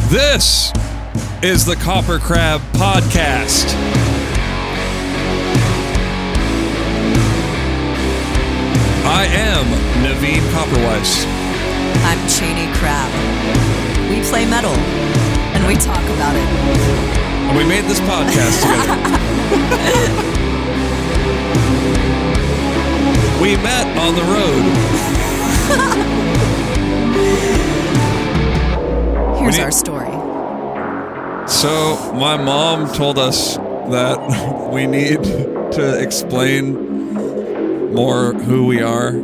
This is the KoperCrabb podcast. I am Navene Koperweis. I'm Chaney Crabb. We play metal, and we talk about it. And we made this podcast together. We met on the road. Here's our story. So, my mom told us that we need to explain more who we are.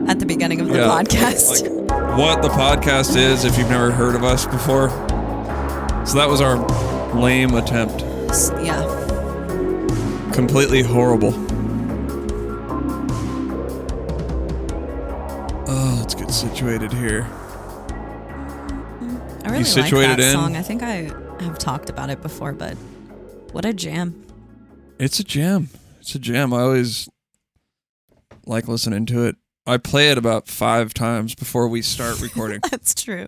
At the beginning of the podcast. Like what the podcast is if you've never heard of us before. So that was our lame attempt. Yeah. Completely horrible. Oh, let's get situated here. I really like that song. I think I have talked about it before, but what a jam. It's a jam. It's a jam. I always like listening to it. I play it about 5 times before we start recording. That's true.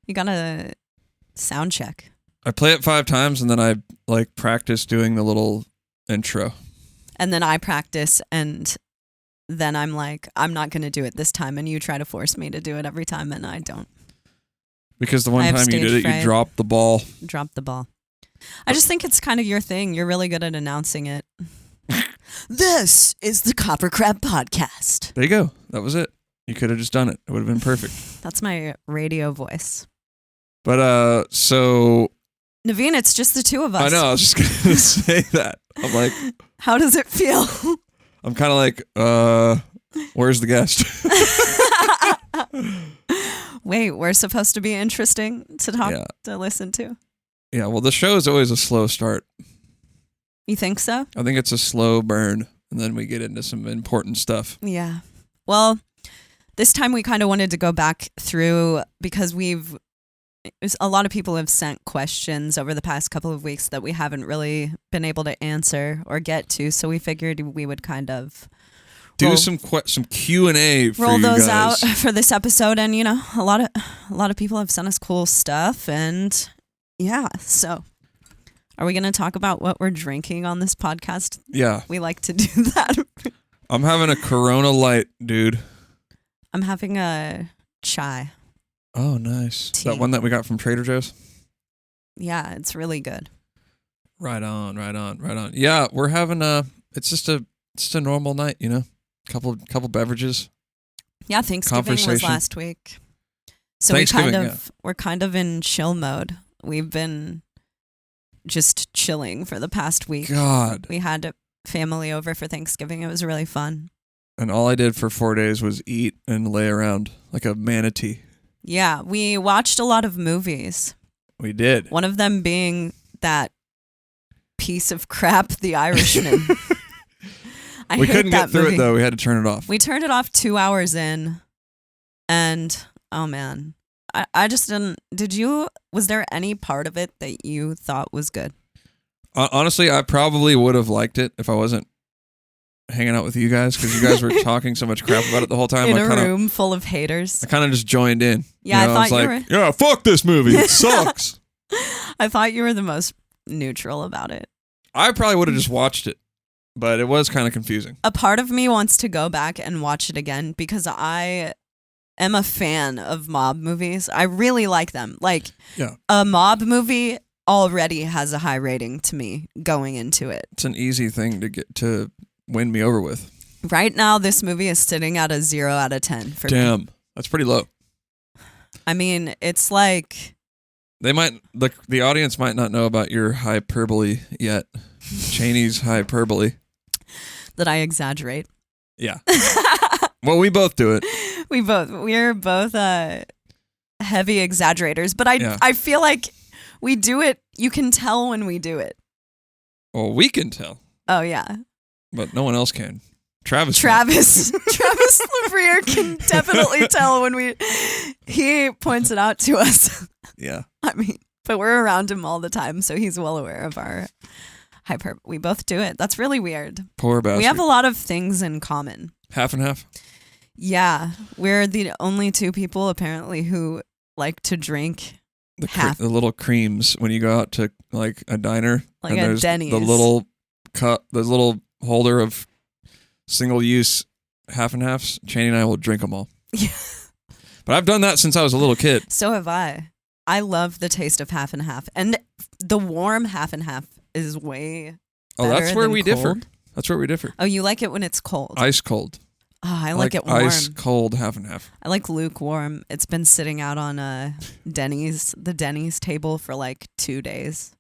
You gotta sound check. I play it 5 times and then I like practice doing the little intro. And then I practice and then I'm like, I'm not gonna do it this time, and you try to force me to do it every time and I don't. Because the one time you did it, you dropped the ball. Dropped the ball. I just think it's kind of your thing. You're really good at announcing it. This is the KoperCrabb podcast. There you go. That was it. You could have just done it. It would have been perfect. That's my radio voice. But, so... Navene, it's just the two of us. I know. I was just going to say that. I'm like... How does it feel? I'm kind of like, where's the guest? Wait, we're supposed to be interesting to talk to listen to? Yeah, well, the show is always a slow start. You think so? I think it's a slow burn, and then we get into some important stuff. Yeah. Well, this time we kind of wanted to go back through because a lot of people have sent questions over the past couple of weeks that we haven't really been able to answer or get to, so we figured we would kind of do some Q&A for roll you those guys out for this episode. And you know, a lot of people have sent us cool stuff, and yeah, so are we going to talk about what we're drinking on this podcast? Yeah. We like to do that. I'm having a Corona Light, dude. I'm having a chai. Oh, nice. Tea. That one that we got from Trader Joe's? Yeah, it's really good. Right on. Yeah, we're having it's just a normal night, you know? Couple beverage. Yeah, Thanksgiving was last week. So we're kind of in chill mode. We've been just chilling for the past week. God. We had family over for Thanksgiving. It was really fun. And all I did for 4 days was eat and lay around like a manatee. Yeah, we watched a lot of movies. We did. One of them being that piece of crap, The Irishman. We couldn't get through it though. We had to turn it off. We turned it off 2 hours in, and oh man, I just didn't. Was there any part of it that you thought was good? Honestly, I probably would have liked it if I wasn't hanging out with you guys, because you guys were talking so much crap about it the whole time. In a room full of haters. I kind of just joined in. Yeah, you know? I thought you were. Yeah, fuck this movie. It sucks. I thought you were the most neutral about it. I probably would have just watched it, but it was kind of confusing. A part of me wants to go back and watch it again because I am a fan of mob movies. I really like them. Like, a mob movie already has a high rating to me going into it. It's an easy thing to get to win me over with. Right now, this movie is sitting at a 0 out of 10 for me. Damn, that's pretty low. I mean, it's like... The audience might not know about your hyperbole yet. Chaney's hyperbole. That I exaggerate. Yeah. Well, we both do it. We're both heavy exaggerators, but I feel like we do it. You can tell when we do it. Well, we can tell. Oh yeah. But no one else can. Travis LeVrier can definitely tell when he points it out to us. Yeah. I mean, but we're around him all the time, so he's well aware of our hyper. We both do it. That's really weird. Poor bastard. We have a lot of things in common. Half and half? Yeah. We're the only two people apparently who like to drink the little creams when you go out to like a diner, like and a there's Denny's. the little cup, the little holder of single-use half and halves. Chaney and I will drink them all. Yeah. But I've done that since I was a little kid. So have I. I love the taste of half and half, and the warm half and half is way. Oh, that's better where than we cold. differ. That's where we differ. Oh, you like it when it's cold. Ice cold. Oh, I like it warm. Ice cold half and half. I like lukewarm. It's been sitting out on the Denny's table for like 2 days.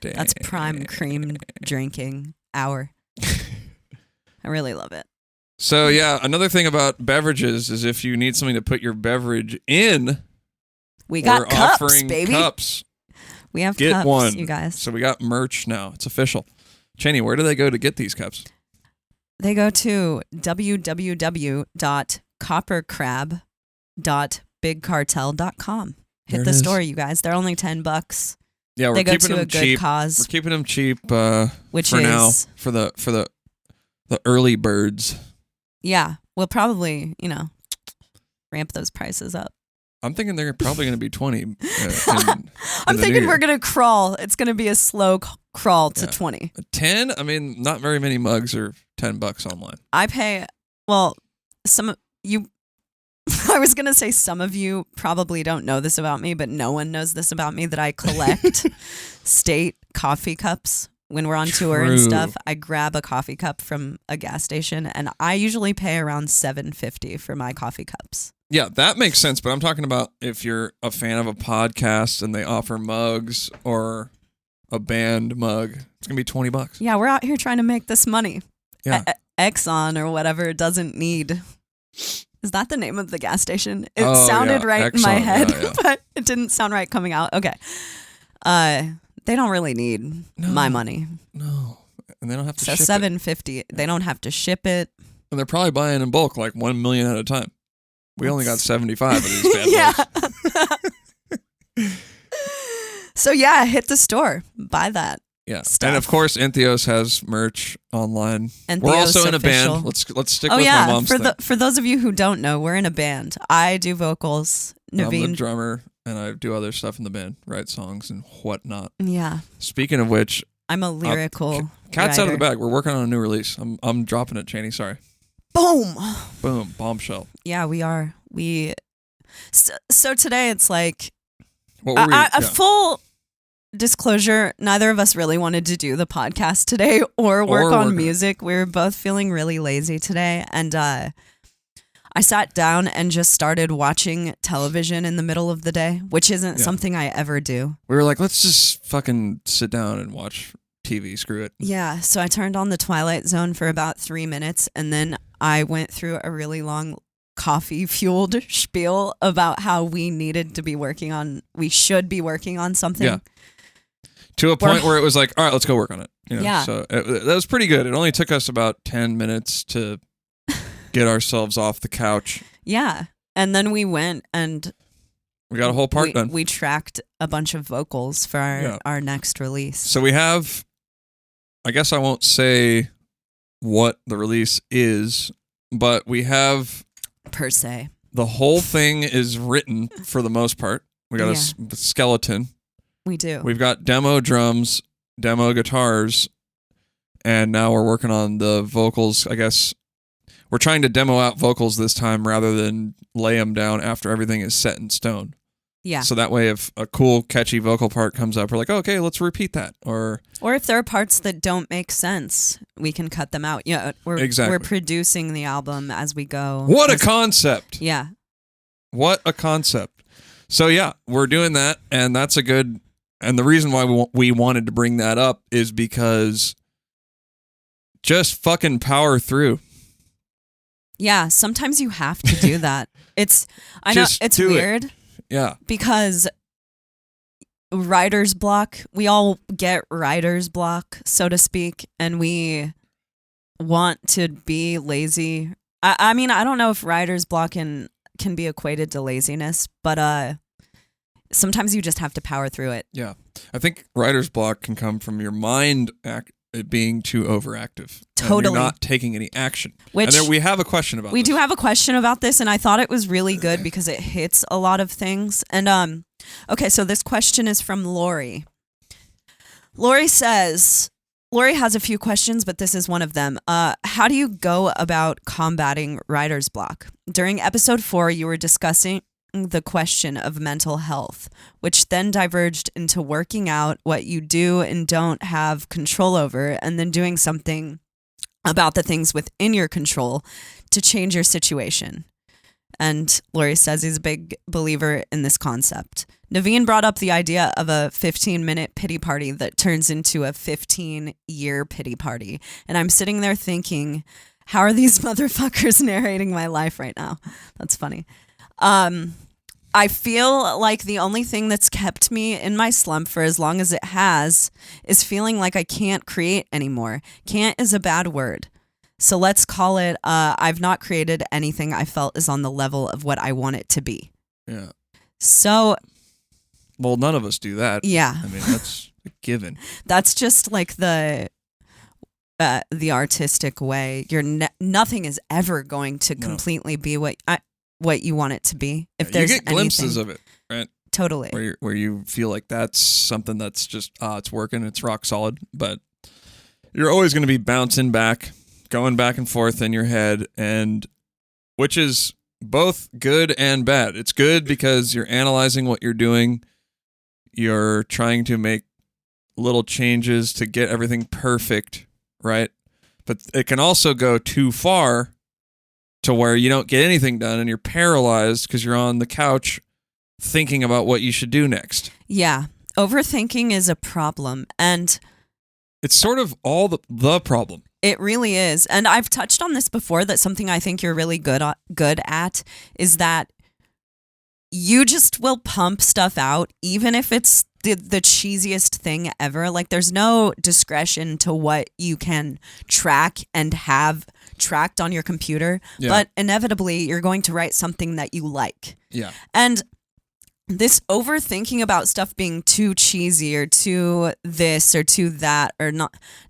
Damn. That's prime cream drinking hour. I really love it. So yeah, another thing about beverages is if you need something to put your beverage in, We got we're cups, offering baby. cups. We have Get cups, one. you guys. So we got merch now. It's official. Chaney, where do they go to get these cups? They go to www.KoperCrabb.bigcartel.com. There Hit it the is. store, you guys. They're only $10. Yeah, we're They go keeping to them a good cheap. cause, We're keeping them cheap which for is now for the early birds. yeah. We'll probably ramp those prices up. I'm thinking they're probably going to be 20. I'm the new thinking year. we're gonna crawl. It's gonna be a slow crawl to Yeah. 20. 10. I mean, not very many mugs are $10 online. I pay. Well, some of you. I was gonna say some of you probably don't know this about me, but no one knows this about me that I collect state coffee cups. When we're on tour and True. stuff, I grab a coffee cup from a gas station, and I usually pay around $7.50 for my coffee cups. Yeah, that makes sense. But I'm talking about if you're a fan of a podcast and they offer mugs or a band mug, it's gonna be $20. Yeah, we're out here trying to make this money. Yeah. Exxon or whatever doesn't need. Is that the name of the gas station? It Oh, sounded yeah, right in my Exxon, head, yeah. but it didn't sound right coming out. Okay. They don't really need my money. No, and they don't have to So ship it. $7.50. They don't have to ship it. And they're probably buying in bulk, like 1 million at a time. We only got 75 of these bad boys. Yeah. So yeah, hit the store. Buy that. Yeah, Stuff. and of course, Entheos has merch online. Entheos We're also in a official. band. Let's stick Oh with my yeah, mom's thing. for those of you who don't know, we're in a band. I do vocals. I'm the Navene. drummer, and I do other stuff in the band, write songs and whatnot. Yeah, Speaking of which, I'm a lyrical. cat's out of the writer. bag. We're working on a new release. I'm dropping it, Chaney. Sorry. Boom. Boom. Bombshell. Yeah, we are. So today it's like What were we? a yeah. full disclosure. Neither of us really wanted to do the podcast today or work on music. We were both feeling really lazy today, and I sat down and just started watching television in the middle of the day, which isn't something I ever do. We were like, let's just fucking sit down and watch TV. Screw it. Yeah, so I turned on the Twilight Zone for about 3 minutes, and then I went through a really long coffee-fueled spiel about how we should be working on something. Yeah. To a point where it was like, all right, let's go work on it. Yeah. So that was pretty good. It only took us about 10 minutes to get ourselves off the couch. Yeah, and then we went and We got a whole part done. We tracked a bunch of vocals for our next release. So we have, I guess I won't say what the release is, but we have Per se. the whole thing is written for the most part. We got a skeleton. We do. We've got demo drums, demo guitars, and now we're working on the vocals. I guess we're trying to demo out vocals this time rather than lay them down after everything is set in stone. Yeah. So that way if a cool, catchy vocal part comes up, we're like, okay, let's repeat that. Or if there are parts that don't make sense, we can cut them out. Yeah, we're producing the album as we go. What a concept. Yeah. What a concept. So yeah, we're doing that, and that's a good, and the reason why we wanted to bring that up is because just fucking power through. Yeah, sometimes you have to do that. I know it's weird. Yeah. Because writer's block, we all get writer's block, so to speak, and we want to be lazy. I mean, I don't know if writer's block can be equated to laziness, but sometimes you just have to power through it. Yeah. I think writer's block can come from your mind being too overactive. Totally. And you're not taking any action. Which and we have a question about We this. do have a question about this, and I thought it was really good because it hits a lot of things. And Okay, so this question is from Lori. Lori says, Lori has a few questions, but this is one of them. How do you go about combating writer's block? During episode 4, you were discussing the question of mental health, which then diverged into working out what you do and don't have control over, and then doing something about the things within your control to change your situation. And Lori says he's a big believer in this concept. Navene brought up the idea of a 15-minute pity party that turns into a 15-year pity party. And I'm sitting there thinking, how are these motherfuckers narrating my life right now? That's funny. I feel like the only thing that's kept me in my slump for as long as it has is feeling like I can't create anymore. Can't is a bad word. So let's call it, I've not created anything I felt is on the level of what I want it to be. Yeah. So. Well, none of us do that. Yeah. I mean, that's a given. That's just like the artistic way. Nothing is ever going to completely be what you want it to be. If there's you get glimpses of it, right? Totally. Where you feel like that's something that's just it's working, it's rock solid, but you're always going to be bouncing back, going back and forth in your head, and which is both good and bad. It's good because you're analyzing what you're doing. You're trying to make little changes to get everything perfect, right? But it can also go too far to where you don't get anything done and you're paralyzed because you're on the couch thinking about what you should do next. Yeah. Overthinking is a problem, and it's sort of all the problem. It really is. And I've touched on this before, that something I think you're really good at is that you just will pump stuff out, even if it's the cheesiest thing ever. Like, there's no discretion to what you can track and have tracked on your computer, but inevitably you're going to write something that you like. Yeah. And this overthinking about stuff being too cheesy or too this or too that, or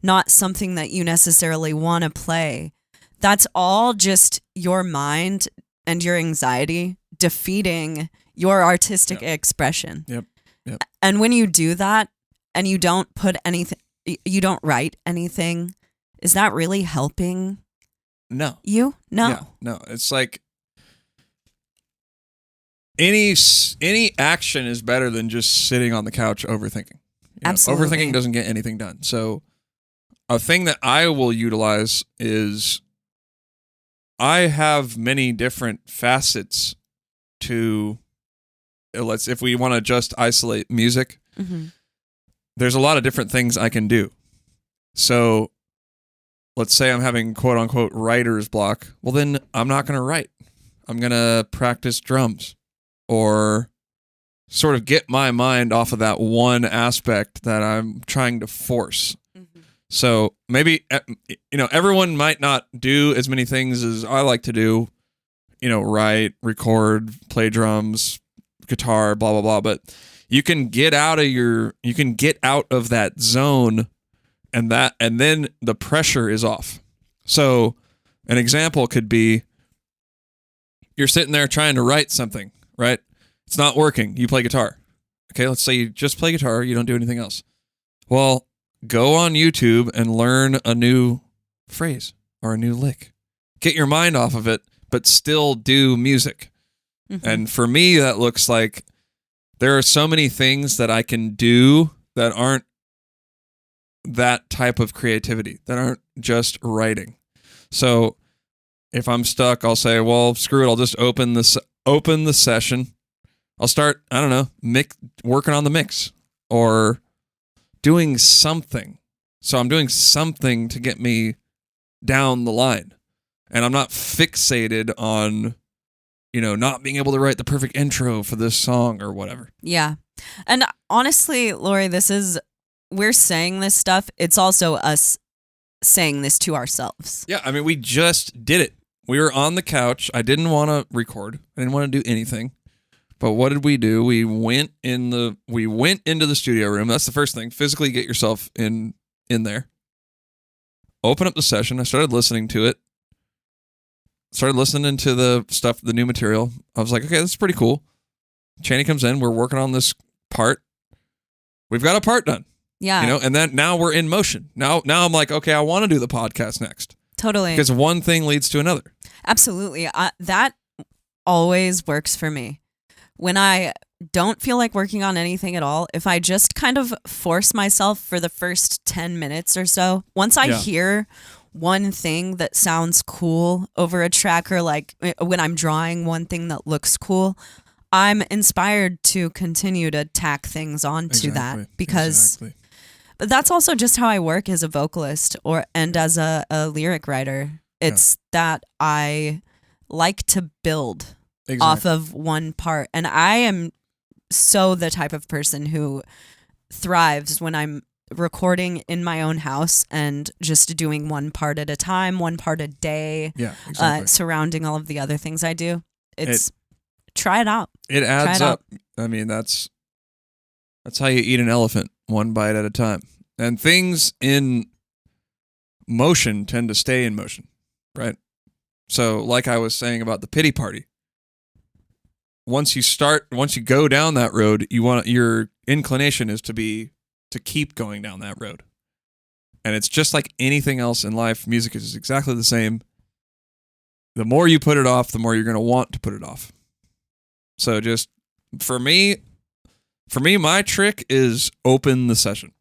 not something that you necessarily want to play, that's all just your mind and your anxiety defeating your artistic expression. Yep. And when you do that and you don't put anything, you don't write anything, is that really helping? No. You? No. Yeah, no. It's like any action is better than just sitting on the couch overthinking. Absolutely. Overthinking doesn't get anything done. So a thing that I will utilize is I have many different facets to, if we want to just isolate music, there's a lot of different things I can do. So let's say I'm having quote unquote writer's block. Well, then I'm not going to write. I'm going to practice drums or sort of get my mind off of that one aspect that I'm trying to force. So maybe, everyone might not do as many things as I like to do, write, record, play drums, guitar, blah, blah, blah. But you can get out of that zone and then the pressure is off. So an example could be you're sitting there trying to write something, right? It's not working. You play guitar. Okay, let's say you just play guitar. You don't do anything else. Well, go on YouTube and learn a new phrase or a new lick. Get your mind off of it, but still do music. And for me, that looks like there are so many things that I can do that aren't that type of creativity, that aren't just writing. So if I'm stuck, I'll say, well, screw it. I'll just open the session. I'll start, I don't know, working on the mix or doing something. So I'm doing something to get me down the line. And I'm not fixated on, not being able to write the perfect intro for this song or whatever. Yeah. And honestly, Lori, we're saying this stuff. It's also us saying this to ourselves. Yeah. I mean, we just did it. We were on the couch. I didn't want to record. I didn't want to do anything. But what did we do? We went into the studio room. That's the first thing. Physically get yourself in there. Open up the session. I started listening to it. Started listening to the stuff, the new material. I was like, okay, this is pretty cool. Chaney comes in, we're working on this part. We've got a part done. Yeah. You know, and then now we're in motion. Now I'm like, okay, I want to do the podcast next. Totally. Because one thing leads to another. Absolutely. That always works for me. When I don't feel like working on anything at all, if I just kind of force myself for the first 10 minutes or so, once I hear one thing that sounds cool over a track, or like when I'm drawing one thing that looks cool, I'm inspired to continue to tack things onto that, because but that's also just how I work as a vocalist and as a lyric writer. It's that I like to build off of one part. And I am so the type of person who thrives when I'm recording in my own house and just doing one part at a time, one part a day, surrounding all of the other things I do. Try it out. It adds up. I mean, that's how you eat an elephant, one bite at a time. And things in motion tend to stay in motion, right? So like I was saying about the pity party, once you go down that road, your inclination is to keep going down that road. And it's just like anything else in life. Music is exactly the same. The more you put it off, the more you're going to want to put it off. So just for me, my trick is open the session.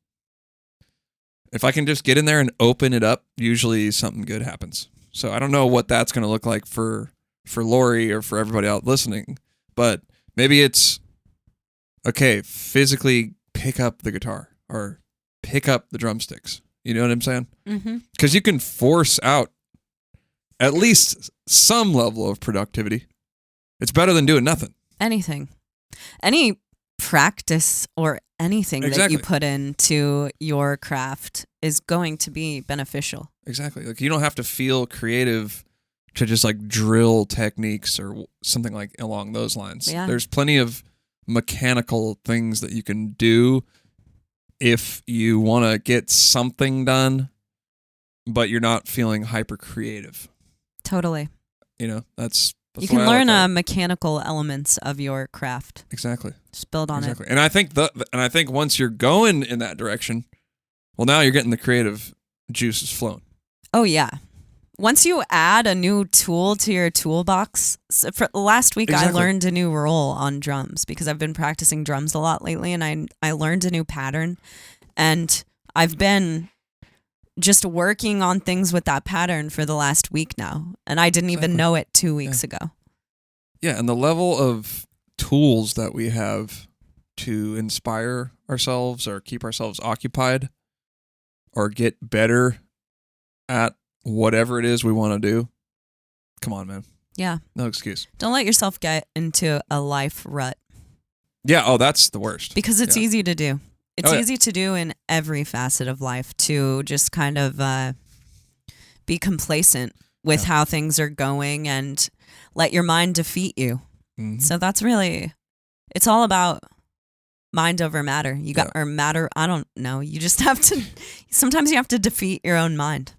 If I can just get in there and open it up, usually something good happens. So I don't know what that's going to look like for Lori or for everybody out listening, but maybe it's, okay, physically pick up the guitar or pick up the drumsticks. You know what I'm saying? Because you can force out at least some level of productivity. It's better than doing nothing. Anything. Any practice or anything that you put into your craft is going to be beneficial. Exactly. Like you don't have to feel creative to just like drill techniques or something like along those lines. Yeah. There's plenty of mechanical things that you can do if you want to get something done, but you're not feeling hyper creative. Totally. You know, that's you can learn mechanical elements of your craft. Exactly. Just build on it. And I think once you're going in that direction, well, now you're getting the creative juices flowing. Oh yeah. Once you add a new tool to your toolbox, so for last week I learned a new roll on drums because I've been practicing drums a lot lately, and I learned a new pattern, and I've been just working on things with that pattern for the last week now, and I didn't even know it 2 weeks ago. Yeah, and the level of tools that we have to inspire ourselves or keep ourselves occupied or get better at whatever it is we want to do. Come on, man. Yeah. No excuse. Don't let yourself get into a life rut. Yeah. Oh, that's the worst. Because it's easy to do. It's easy to do in every facet of life, to just kind of be complacent with how things are going and let your mind defeat you. Mm-hmm. So that's really, it's all about mind over matter. Or matter, I don't know. You just have to, sometimes you have to defeat your own mind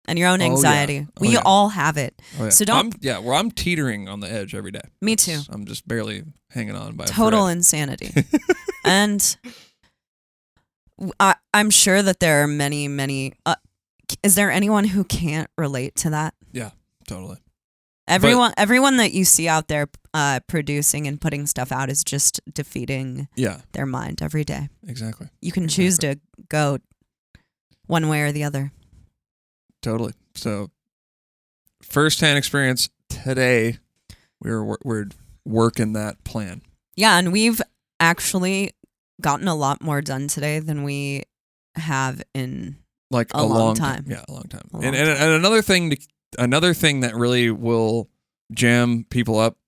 and your own anxiety. We all have it. Oh, yeah. So don't. I'm teetering on the edge every day. Me too. I'm just barely hanging on by total insanity. And I'm sure that there are many, many. Is there anyone who can't relate to that? Yeah, totally. Everyone that you see out there producing and putting stuff out is just defeating their mind every day. Exactly. You can choose to go one way or the other. Totally. So, first-hand experience today, we're working that plan. Yeah, and we've actually gotten a lot more done today than we have in like a long time. Yeah, a long time. And another thing that really will jam people up,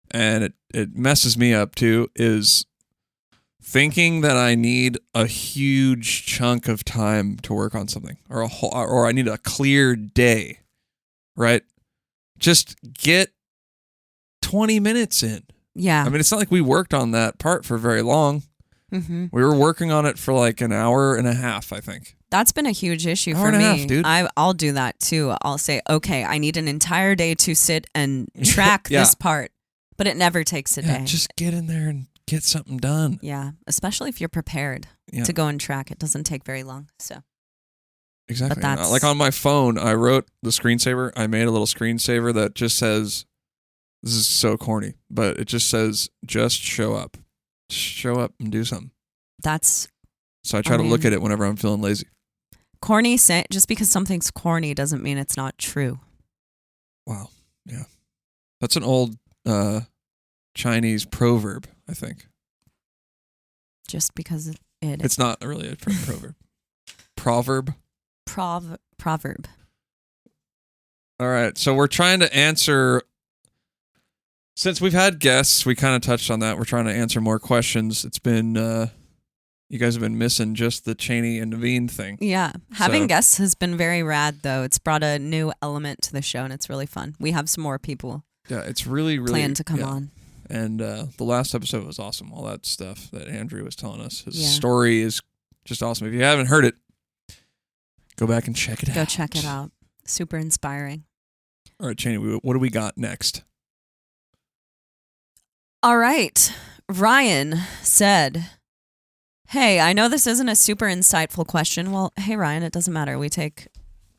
and it messes me up too, is thinking that I need a huge chunk of time to work on something, or I need a clear day, right? Just get 20 minutes in. Yeah. I mean, it's not like we worked on that part for very long. Mm-hmm. We were working on it for like an hour and a half, I think. That's been a huge issue for me. Half, dude. I'll do that too. I'll say, okay, I need an entire day to sit and track this part. But it never takes a day. Just get in there and get something done. Yeah, especially if you're prepared to go and track. It doesn't take very long. So exactly. Like on my phone, I wrote the screensaver. I made a little screensaver that just says, this is so corny, but it just says, just show up. Just show up and do something. So I try to look at it whenever I'm feeling lazy. Corny, just because something's corny doesn't mean it's not true. Wow. Yeah. That's an old Chinese proverb, I think. Just because it's not really a proverb. Proverb? Proverb. All right. So we're trying to answer, since we've had guests, we kind of touched on that. We're trying to answer more questions. It's been, you guys have been missing just the Chaney and Navene thing. Yeah. Having guests has been very rad, though. It's brought a new element to the show, and it's really fun. We have some more people. Yeah, it's really planned to come on. And the last episode was awesome. All that stuff that Andrew was telling us. His story is just awesome. If you haven't heard it, go back and check it out. Go check it out. Super inspiring. All right, Chaney, what do we got next? All right. Ryan said, hey, I know this isn't a super insightful question. Well, hey, Ryan, it doesn't matter. We take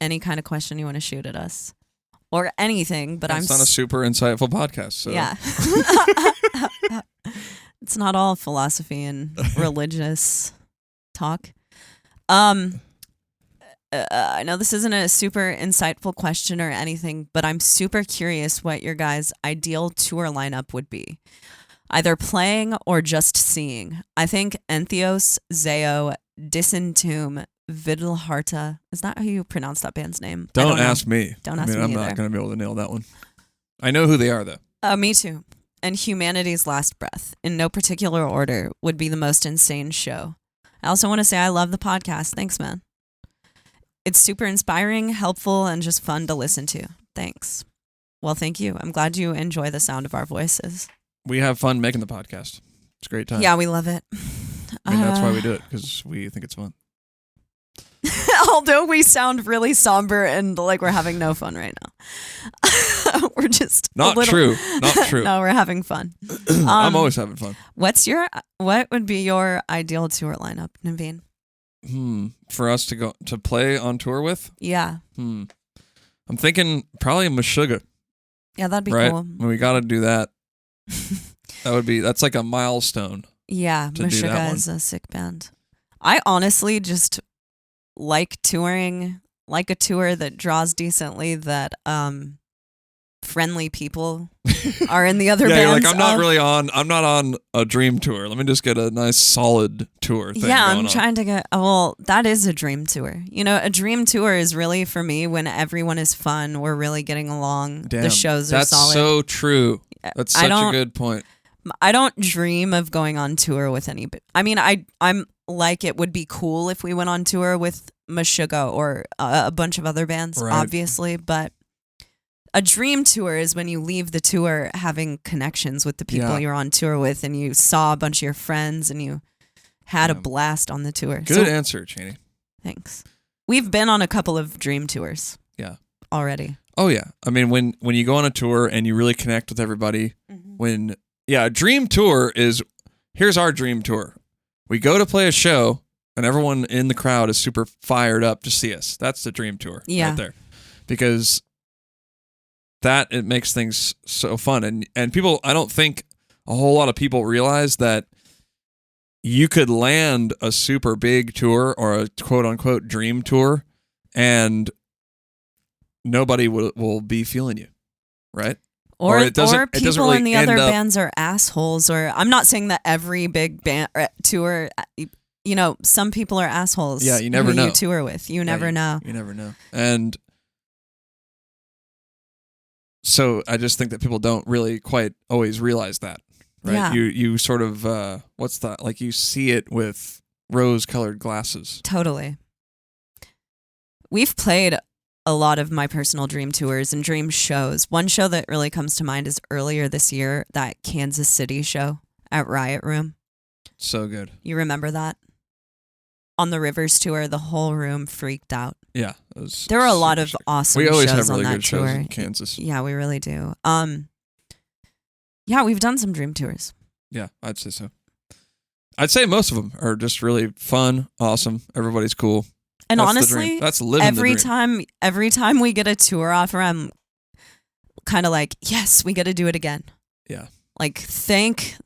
any kind of question you want to shoot at us. Or anything, but it's not a super insightful podcast. So. Yeah. It's not all philosophy and religious talk. I know this isn't a super insightful question or anything, but I'm super curious what your guys' ideal tour lineup would be. Either playing or just seeing. I think Entheos, Zeo, Disentomb, Vidalharta. Is that how you pronounce that band's name? Don't ask me. Don't ask me I'm either. not going to be able to nail that one. I know who they are, though. Me too. And Humanity's Last Breath, in no particular order, would be the most insane show. I also want to say I love the podcast. Thanks, man. It's super inspiring, helpful, and just fun to listen to. Thanks. Well, thank you. I'm glad you enjoy the sound of our voices. We have fun making the podcast. It's a great time. Yeah, we love it. I mean, that's why we do it, because we think it's fun. Although we sound really somber and like we're having no fun right now. We're just Not true. No, we're having fun. I'm always having fun. What would be your ideal tour lineup, Navene? For us to go to play on tour with? Yeah. I'm thinking probably Meshuggah. Yeah, that'd be cool. When we got to do that. That's like a milestone. Yeah, Meshuggah is a sick band. I honestly just like touring, like a tour that draws decently, that friendly people are in the other bands. Like I'm not on a dream tour. Let me just get a nice solid tour thing. Yeah, I'm trying to get, that is a dream tour. You know, a dream tour is really for me when everyone is fun, we're really getting along, the shows are solid. That's so true. That's such a good point. I don't dream of going on tour with anybody. I mean, I'm like, it would be cool if we went on tour with Meshuggah or a bunch of other bands, obviously, but a dream tour is when you leave the tour having connections with the people you're on tour with, and you saw a bunch of your friends and you had a blast on the tour. Good answer, Chaney. Thanks. We've been on a couple of dream tours. Yeah. Already. Oh yeah. I mean, when you go on a tour and you really connect with everybody, a dream tour is, here's our dream tour. We go to play a show and everyone in the crowd is super fired up to see us. That's the dream tour right there. Because it makes things so fun. And people, I don't think a whole lot of people realize that you could land a super big tour or a quote unquote dream tour and nobody will be feeling you, right? Or people really in the other bands are assholes. Or I'm not saying that every big band tour, you know, some people are assholes. Yeah, you never know. You tour with, you never know. You never know. And so I just think that people don't really quite always realize that, right? Yeah. You sort of what's that? Like you see it with rose-colored glasses. Totally. We've played a lot of my personal dream tours and dream shows. One show that really comes to mind is earlier this year, that Kansas City show at Riot Room. So good. You remember that? On the Rivers tour, the whole room freaked out. Yeah. There were a lot of awesome shows on that tour. We always have really good shows in Kansas. Yeah, we really do. Yeah, we've done some dream tours. Yeah, I'd say so. I'd say most of them are just really fun, awesome. Everybody's cool. And That's honestly, that's living every the dream. every time we get a tour offer, I'm kind of like, yes, we get to do it again. Yeah. Like, thank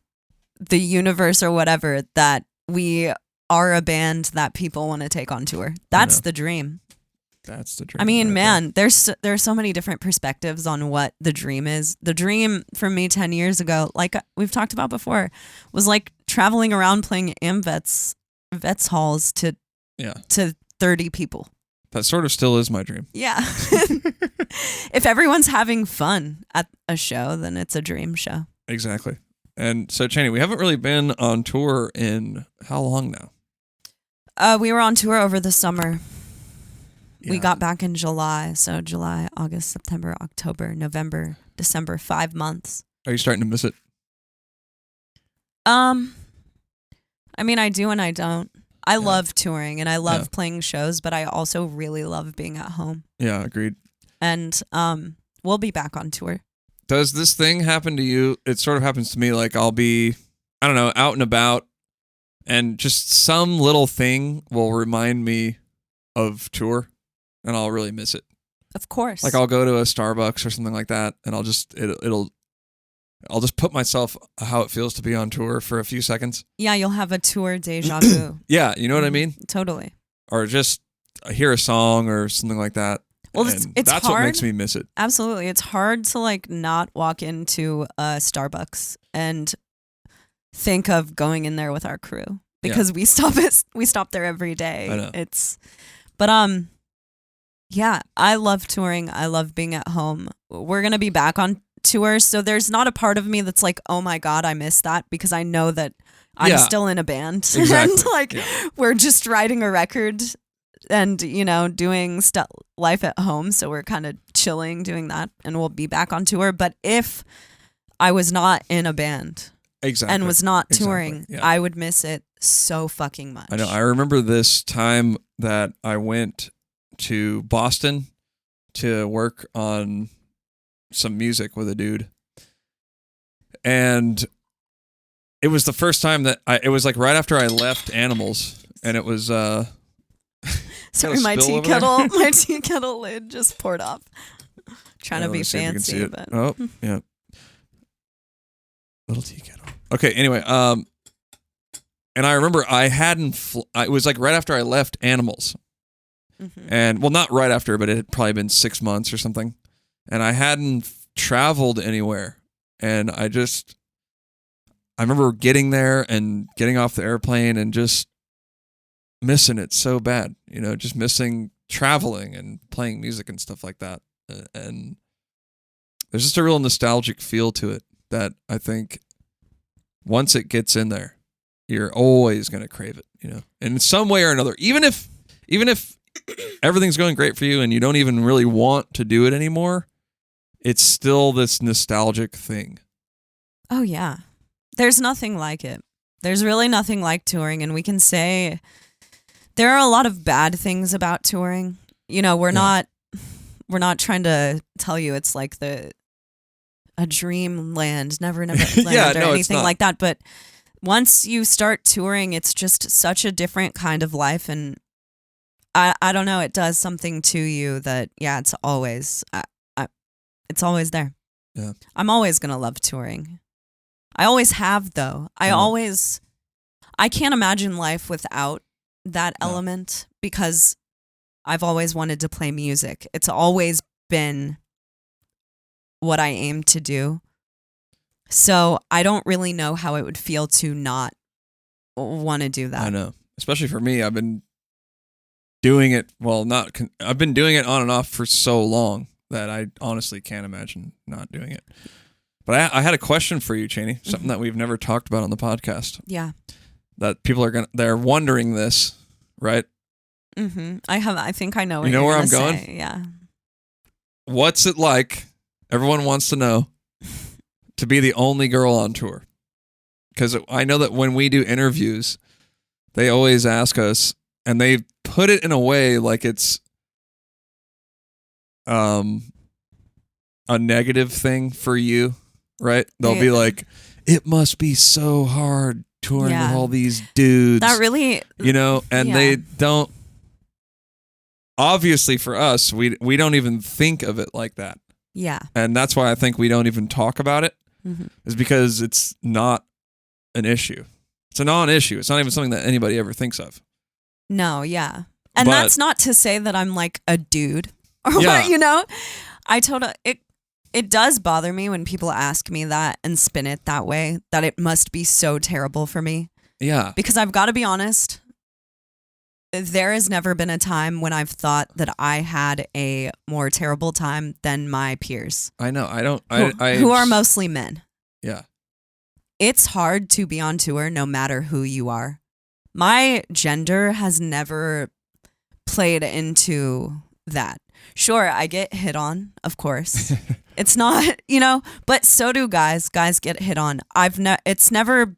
the universe or whatever that we are a band that people want to take on tour. That's the dream. That's the dream. I mean, right man, there's so many different perspectives on what the dream is. The dream for me 10 years ago, like we've talked about before, was like traveling around playing vets halls to 30 people. That sort of still is my dream. Yeah. If everyone's having fun at a show, then it's a dream show. Exactly. And so, Chaney, we haven't really been on tour in how long now? We were on tour over the summer. Yeah. We got back in July. So July, August, September, October, November, December, 5 months. Are you starting to miss it? I mean, I do and I don't. I love touring and I love playing shows, but I also really love being at home. Yeah, agreed. And we'll be back on tour. Does this thing happen to you? It sort of happens to me. Like I'll be, I don't know, out and about, and just some little thing will remind me of tour, and I'll really miss it. Of course. Like I'll go to a Starbucks or something like that, and I'll just I'll just put myself how it feels to be on tour for a few seconds. Yeah, you'll have a tour deja vu. Yeah, you know what I mean? Totally. Or just hear a song or something like that. Well, it's that's hard. What makes me miss it. Absolutely. It's hard to like not walk into a Starbucks and think of going in there with our crew because we stop there every day. I know. Yeah, I love touring. I love being at home. We're going to be back on tour, so there's not a part of me that's like, oh my God, I miss that, because I know that I'm still in a band. Exactly. And we're just writing a record and, doing life at home. So we're kind of chilling doing that, and we'll be back on tour. But if I was not in a band and was not touring, I would miss it so fucking much. I know. I remember this time that I went to Boston to work on some music with a dude, and it was the first time that it was like right after I left Animals, and it was sorry, my tea kettle lid just poured off. Trying to be fancy, but oh yeah, little tea kettle. Okay, anyway, and I remember I hadn't it was like right after I left Animals. And well, not right after, but it had probably been 6 months or something. And I hadn't traveled anywhere. And I remember getting there and getting off the airplane and just missing it so bad, just missing traveling and playing music and stuff like that. And there's just a real nostalgic feel to it that I think once it gets in there, you're always going to crave it, in some way or another. Even if everything's going great for you and you don't even really want to do it anymore, it's still this nostalgic thing. Oh, yeah. There's nothing like it. There's really nothing like touring. And we can say there are a lot of bad things about touring. We're not trying to tell you it's like a dreamland, never land or anything like that. But once you start touring, it's just such a different kind of life. And I don't know, it does something to you that, it's always there. Yeah. I'm always going to love touring. I always have, though. I can't imagine life without that element, because I've always wanted to play music. It's always been what I aim to do. So I don't really know how it would feel to not want to do that. I know. Especially for me, I've been doing it, I've been doing it on and off for so long that I honestly can't imagine not doing it. But I had a question for you, Chaney, something that we've never talked about on the podcast. Yeah. That people they're wondering this, right? Mm-hmm. I think I know what you know you're where I'm say. going? Yeah. What's it like? Everyone wants to know, to be the only girl on tour. Because I know that when we do interviews, they always ask us, and they put it in a way like it's a negative thing for you right? They'll be like, it must be so hard touring with all these dudes. That really, and they don't. Obviously, for us, we don't even think of it like that. Yeah. And that's why I think we don't even talk about it, is because it's not an issue. It's a non-issue. It's not even something that anybody ever thinks of. No, yeah. And that's not to say that I'm like a dude or what, I told it does bother me when people ask me that and spin it that way, that it must be so terrible for me. Yeah. Because I've got to be honest, there has never been a time when I've thought that I had a more terrible time than my peers. I know. Who are mostly men. Yeah. It's hard to be on tour no matter who you are. My gender has never played into that. Sure, I get hit on, of course. It's not, but so do guys. Guys get hit on. It's never.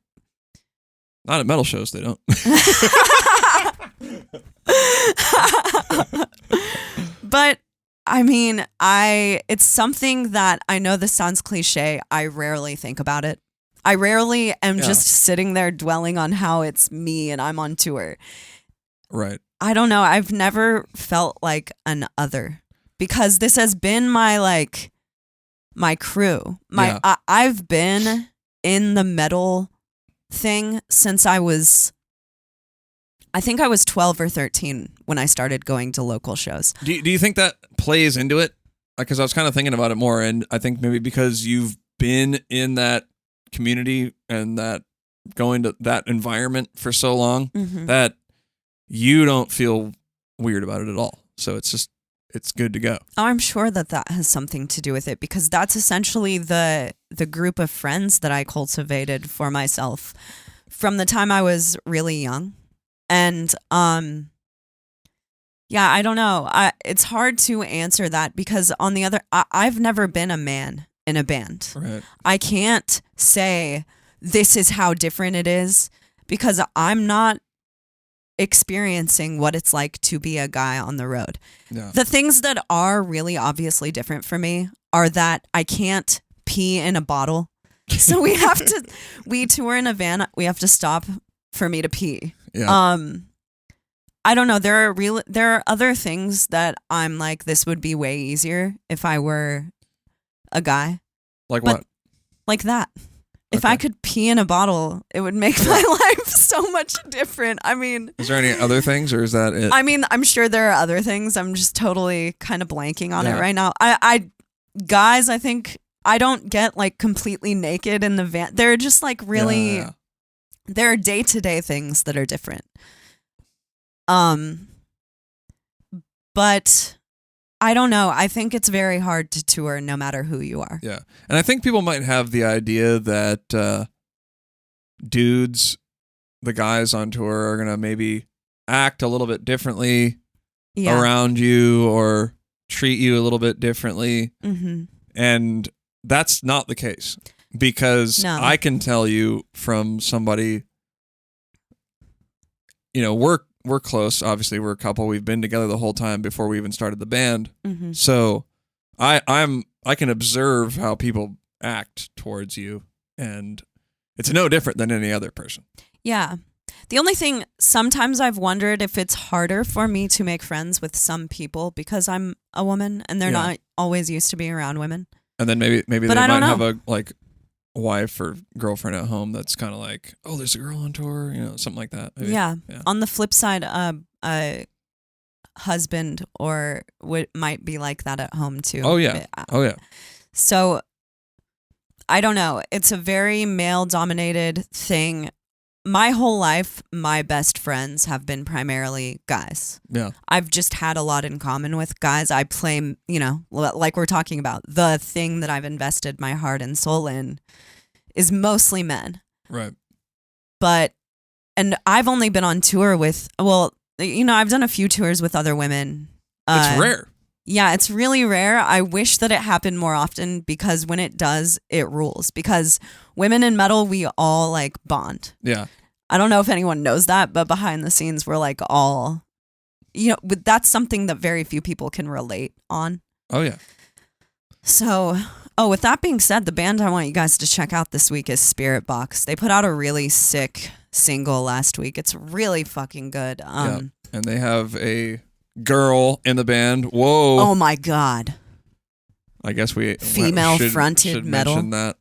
Not at metal shows, they don't. But I mean, it's something that I know this sounds cliche. I rarely think about it. I rarely am just sitting there dwelling on how it's me and I'm on tour. Right. I don't know. I've never felt like an other because this has been my crew. I've been in the metal thing since I think I was 12 or 13 when I started going to local shows. Do you think that plays into it? Because I was kind of thinking about it more, and I think maybe because you've been in that community and that going to that environment for so long that you don't feel weird about it at all. So it's good to go. Oh, I'm sure that has something to do with it because that's essentially the group of friends that I cultivated for myself from the time I was really young. And I don't know. It's hard to answer that because on the other, I've never been a man in a band. Right. I can't say this is how different it is because I'm not experiencing what it's like to be a guy on the road. Yeah. The things that are really obviously different for me are that I can't pee in a bottle. So we tour in a van. We have to stop for me to pee. Yeah. I don't know. There are other things that I'm like, this would be way easier if I were a guy. Like what? Like that. If I could pee in a bottle, it would make my life so much different. I mean, is there any other things or is that it? I mean, I'm sure there are other things. I'm just totally kind of blanking on it right now. Guys, I think I don't get like completely naked in the van. They're just like really, there are day-to-day things that are different. But I don't know. I think it's very hard to tour no matter who you are. Yeah. And I think people might have the idea that dudes, the guys on tour, are going to maybe act a little bit differently around you or treat you a little bit differently. Mm-hmm. And that's not the case because I can tell you from somebody, we're close. Obviously, we're a couple. We've been together the whole time before we even started the band. Mm-hmm. So I can observe how people act towards you, and it's no different than any other person. Yeah. The only thing, sometimes I've wondered if it's harder for me to make friends with some people because I'm a woman and they're not always used to being around women. And then maybe they might have a wife or girlfriend at home that's kind of like, oh, there's a girl on tour, something like that. Maybe. Yeah. On the flip side, a husband might be like that at home too. Oh yeah. So I don't know. It's a very male-dominated thing. My whole life, my best friends have been primarily guys. Yeah. I've just had a lot in common with guys. I play, like we're talking about, the thing that I've invested my heart and soul in is mostly men. Right. And I've only been on tour with, I've done a few tours with other women. It's rare. Yeah, it's really rare. I wish that it happened more often because when it does, it rules. Because women in metal, we all like bond. Yeah. I don't know if anyone knows that, but behind the scenes, we're like all, that's something that very few people can relate on. Oh, yeah. So Oh, with that being said, the band I want you guys to check out this week is Spirit Box. They put out a really sick single last week. It's really fucking good. Yeah. And they have a girl in the band. Whoa. Oh my God. I guess we female-fronted metal. Mention that.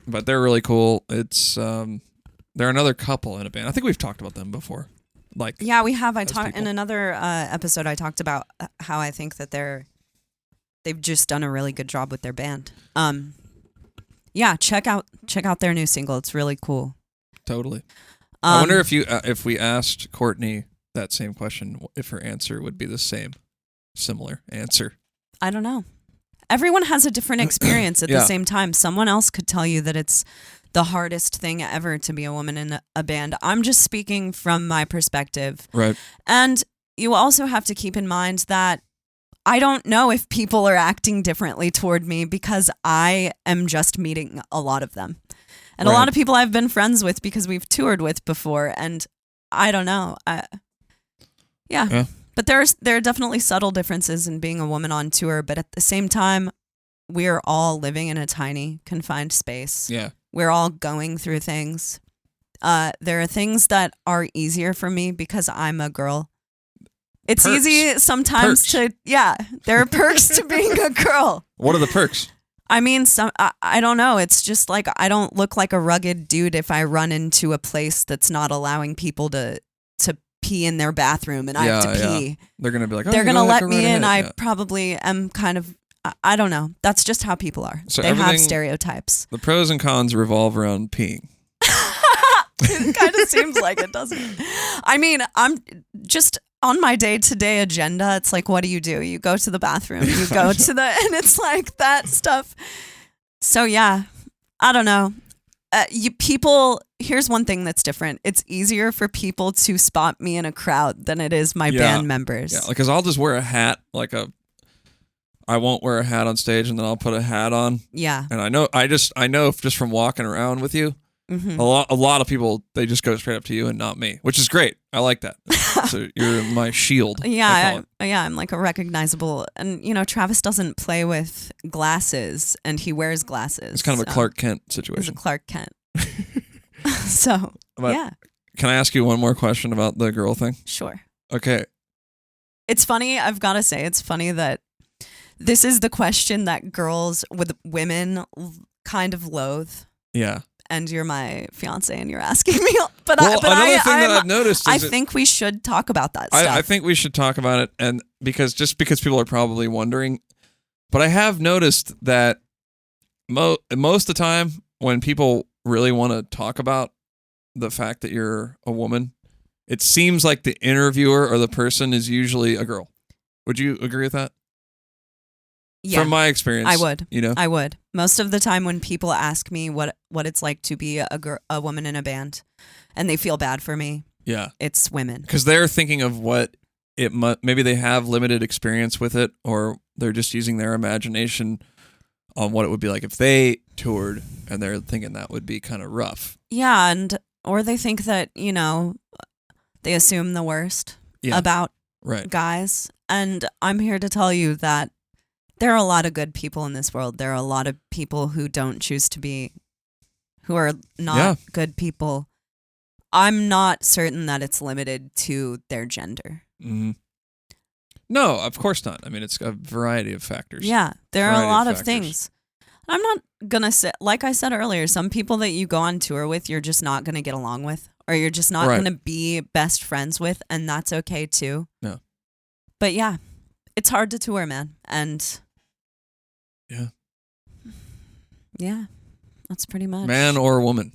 But they're really cool. It's they're another couple in a band. I think we've talked about them before. Like, yeah, we have. I talked in another episode. I talked about how I think that they've just done a really good job with their band. Yeah, check out their new single. It's really cool. Totally. I wonder if we asked Courtney that same question, if her answer would be the same, similar answer. I don't know. Everyone has a different experience at the same time. Someone else could tell you that it's the hardest thing ever to be a woman in a band. I'm just speaking from my perspective. Right. And you also have to keep in mind that I don't know if people are acting differently toward me because I am just meeting a lot of them. And a lot of people I've been friends with because we've toured with before. And I don't know. Yeah. But there are definitely subtle differences in being a woman on tour. But at the same time, we're all living in a tiny, confined space. Yeah. We're all going through things. There are things that are easier for me because I'm a girl. It's easy sometimes there are perks to being a girl. What are the perks? I mean, I don't know. It's just like I don't look like a rugged dude if I run into a place that's not allowing people to pee in their bathroom and I have to pee. Yeah. They're going to be like, they're going to let me in. I probably am kind of, I don't know. That's just how people are. So they have stereotypes. The pros and cons revolve around peeing. It kind of seems like it, doesn't it? I mean, I'm just on my day-to-day agenda. It's like, what do? You go to the bathroom, you go to and it's like that stuff. So yeah, I don't know. Here's one thing that's different. It's easier for people to spot me in a crowd than it is my band members. Yeah, because I'll just wear a hat, I won't wear a hat on stage, and then I'll put a hat on. Yeah. And I know just from walking around with you, mm-hmm. a lot of people, they just go straight up to you and not me, which is great. I like that. So you're my shield. Yeah, I'm like a recognizable. And Travis doesn't play with glasses, and he wears glasses. It's kind of a Clark Kent situation. It's a Clark Kent. So yeah. Can I ask you one more question about the girl thing? Sure. Okay. It's funny. I've got to say, it's funny that this is the question that girls with women kind of loathe. Yeah. And you're my fiance, and you're asking me. But another thing that I've noticed is I think we should talk about that stuff. I think we should talk about it, and because people are probably wondering, but I have noticed that most of the time when people really want to talk about the fact that you're a woman, it seems like the interviewer or the person is usually a girl. Would you agree with that? Yeah. From my experience, I would. I would. Most of the time when people ask me what it's like to be a woman in a band, and they feel bad for me, it's women. Because they're thinking of what maybe they have limited experience with it, or they're just using their imagination on what it would be like if they toured, and they're thinking that would be kind of rough. Yeah, or they think that, they assume the worst about guys. And I'm here to tell you that there are a lot of good people in this world. There are a lot of people who don't choose to be, who are not good people. I'm not certain that it's limited to their gender. Mm-hmm. No, of course not. I mean, it's a variety of factors. Yeah, there are a lot of things. I'm not going to say, like I said earlier, some people that you go on tour with, you're just not going to get along with, or you're just not going to be best friends with, and that's okay too. No. But yeah, it's hard to tour, man. And yeah, that's pretty much. Man or woman.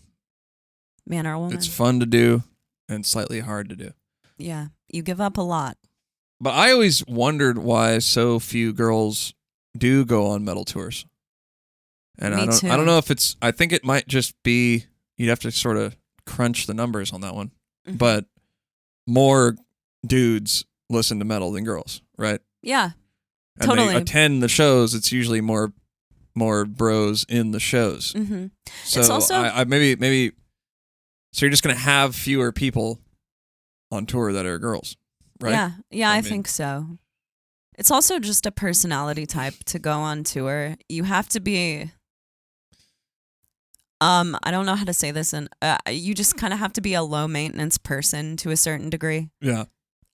Man or woman. It's fun to do and slightly hard to do. Yeah, you give up a lot. But I always wondered why so few girls do go on metal tours. And I don't know if I think it might just be, you'd have to sort of crunch the numbers on that one. Mm-hmm. But more dudes listen to metal than girls, right? Yeah. And totally. they attend the shows, it's usually more bros in the shows. Mm-hmm. So it's also, I maybe so you're just going to have fewer people on tour that are girls, right? Yeah, I think so. It's also just a personality type to go on tour. You have to be I don't know how to say this, and you just kind of have to be a low maintenance person to a certain degree. Yeah.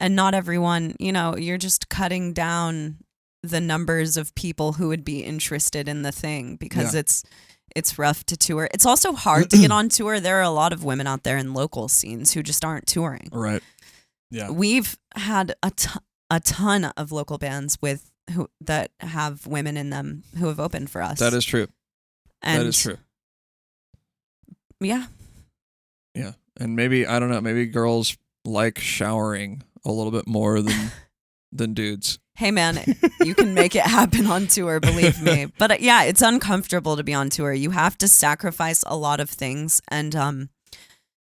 And not everyone, you're just cutting down the numbers of people who would be interested in the thing because it's rough to tour. It's also hard to get on tour. There are a lot of women out there in local scenes who just aren't touring. Right. Yeah. We've had a ton of local bands that have women in them who have opened for us. That is true. And that is true. Yeah. Yeah. And maybe, I don't know, maybe girls like showering a little bit more than dudes. Hey man, you can make it happen on tour, believe me. But yeah, it's uncomfortable to be on tour. You have to sacrifice a lot of things, and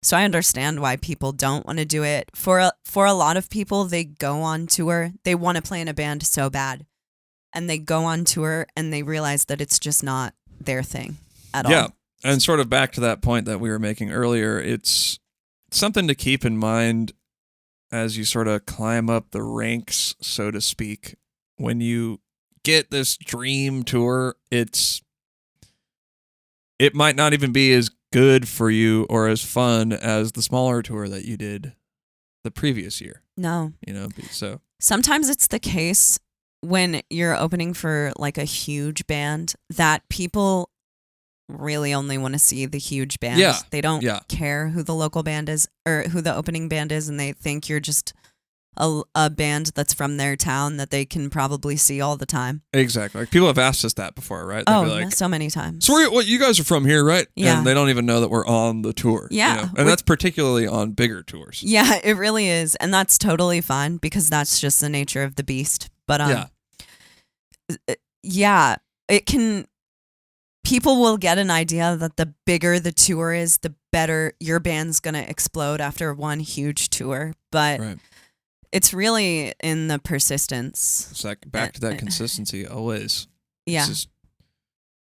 so I understand why people don't want to do it. For a lot of people, they go on tour, they want to play in a band so bad, and they go on tour and they realize that it's just not their thing at all. Yeah, and sort of back to that point that we were making earlier, it's something to keep in mind as you sort of climb up the ranks, so to speak. When you get this dream tour, it might not even be as good for you or as fun as the smaller tour that you did the previous year. No. So sometimes it's the case when you're opening for like a huge band that people really only want to see the huge band. Yeah. They don't care who the local band is or who the opening band is, and they think you're just a band that's from their town that they can probably see all the time. Exactly. Like, people have asked us that before, right? They'd be like, so many times. So you guys are from here, right? Yeah. And they don't even know that we're on the tour. Yeah. And that's particularly on bigger tours. Yeah, it really is. And that's totally fine because that's just the nature of the beast. But it can... People will get an idea that the bigger the tour is, the better your band's going to explode after one huge tour. But it's really in the persistence. It's like back to that consistency always. Yeah. It's just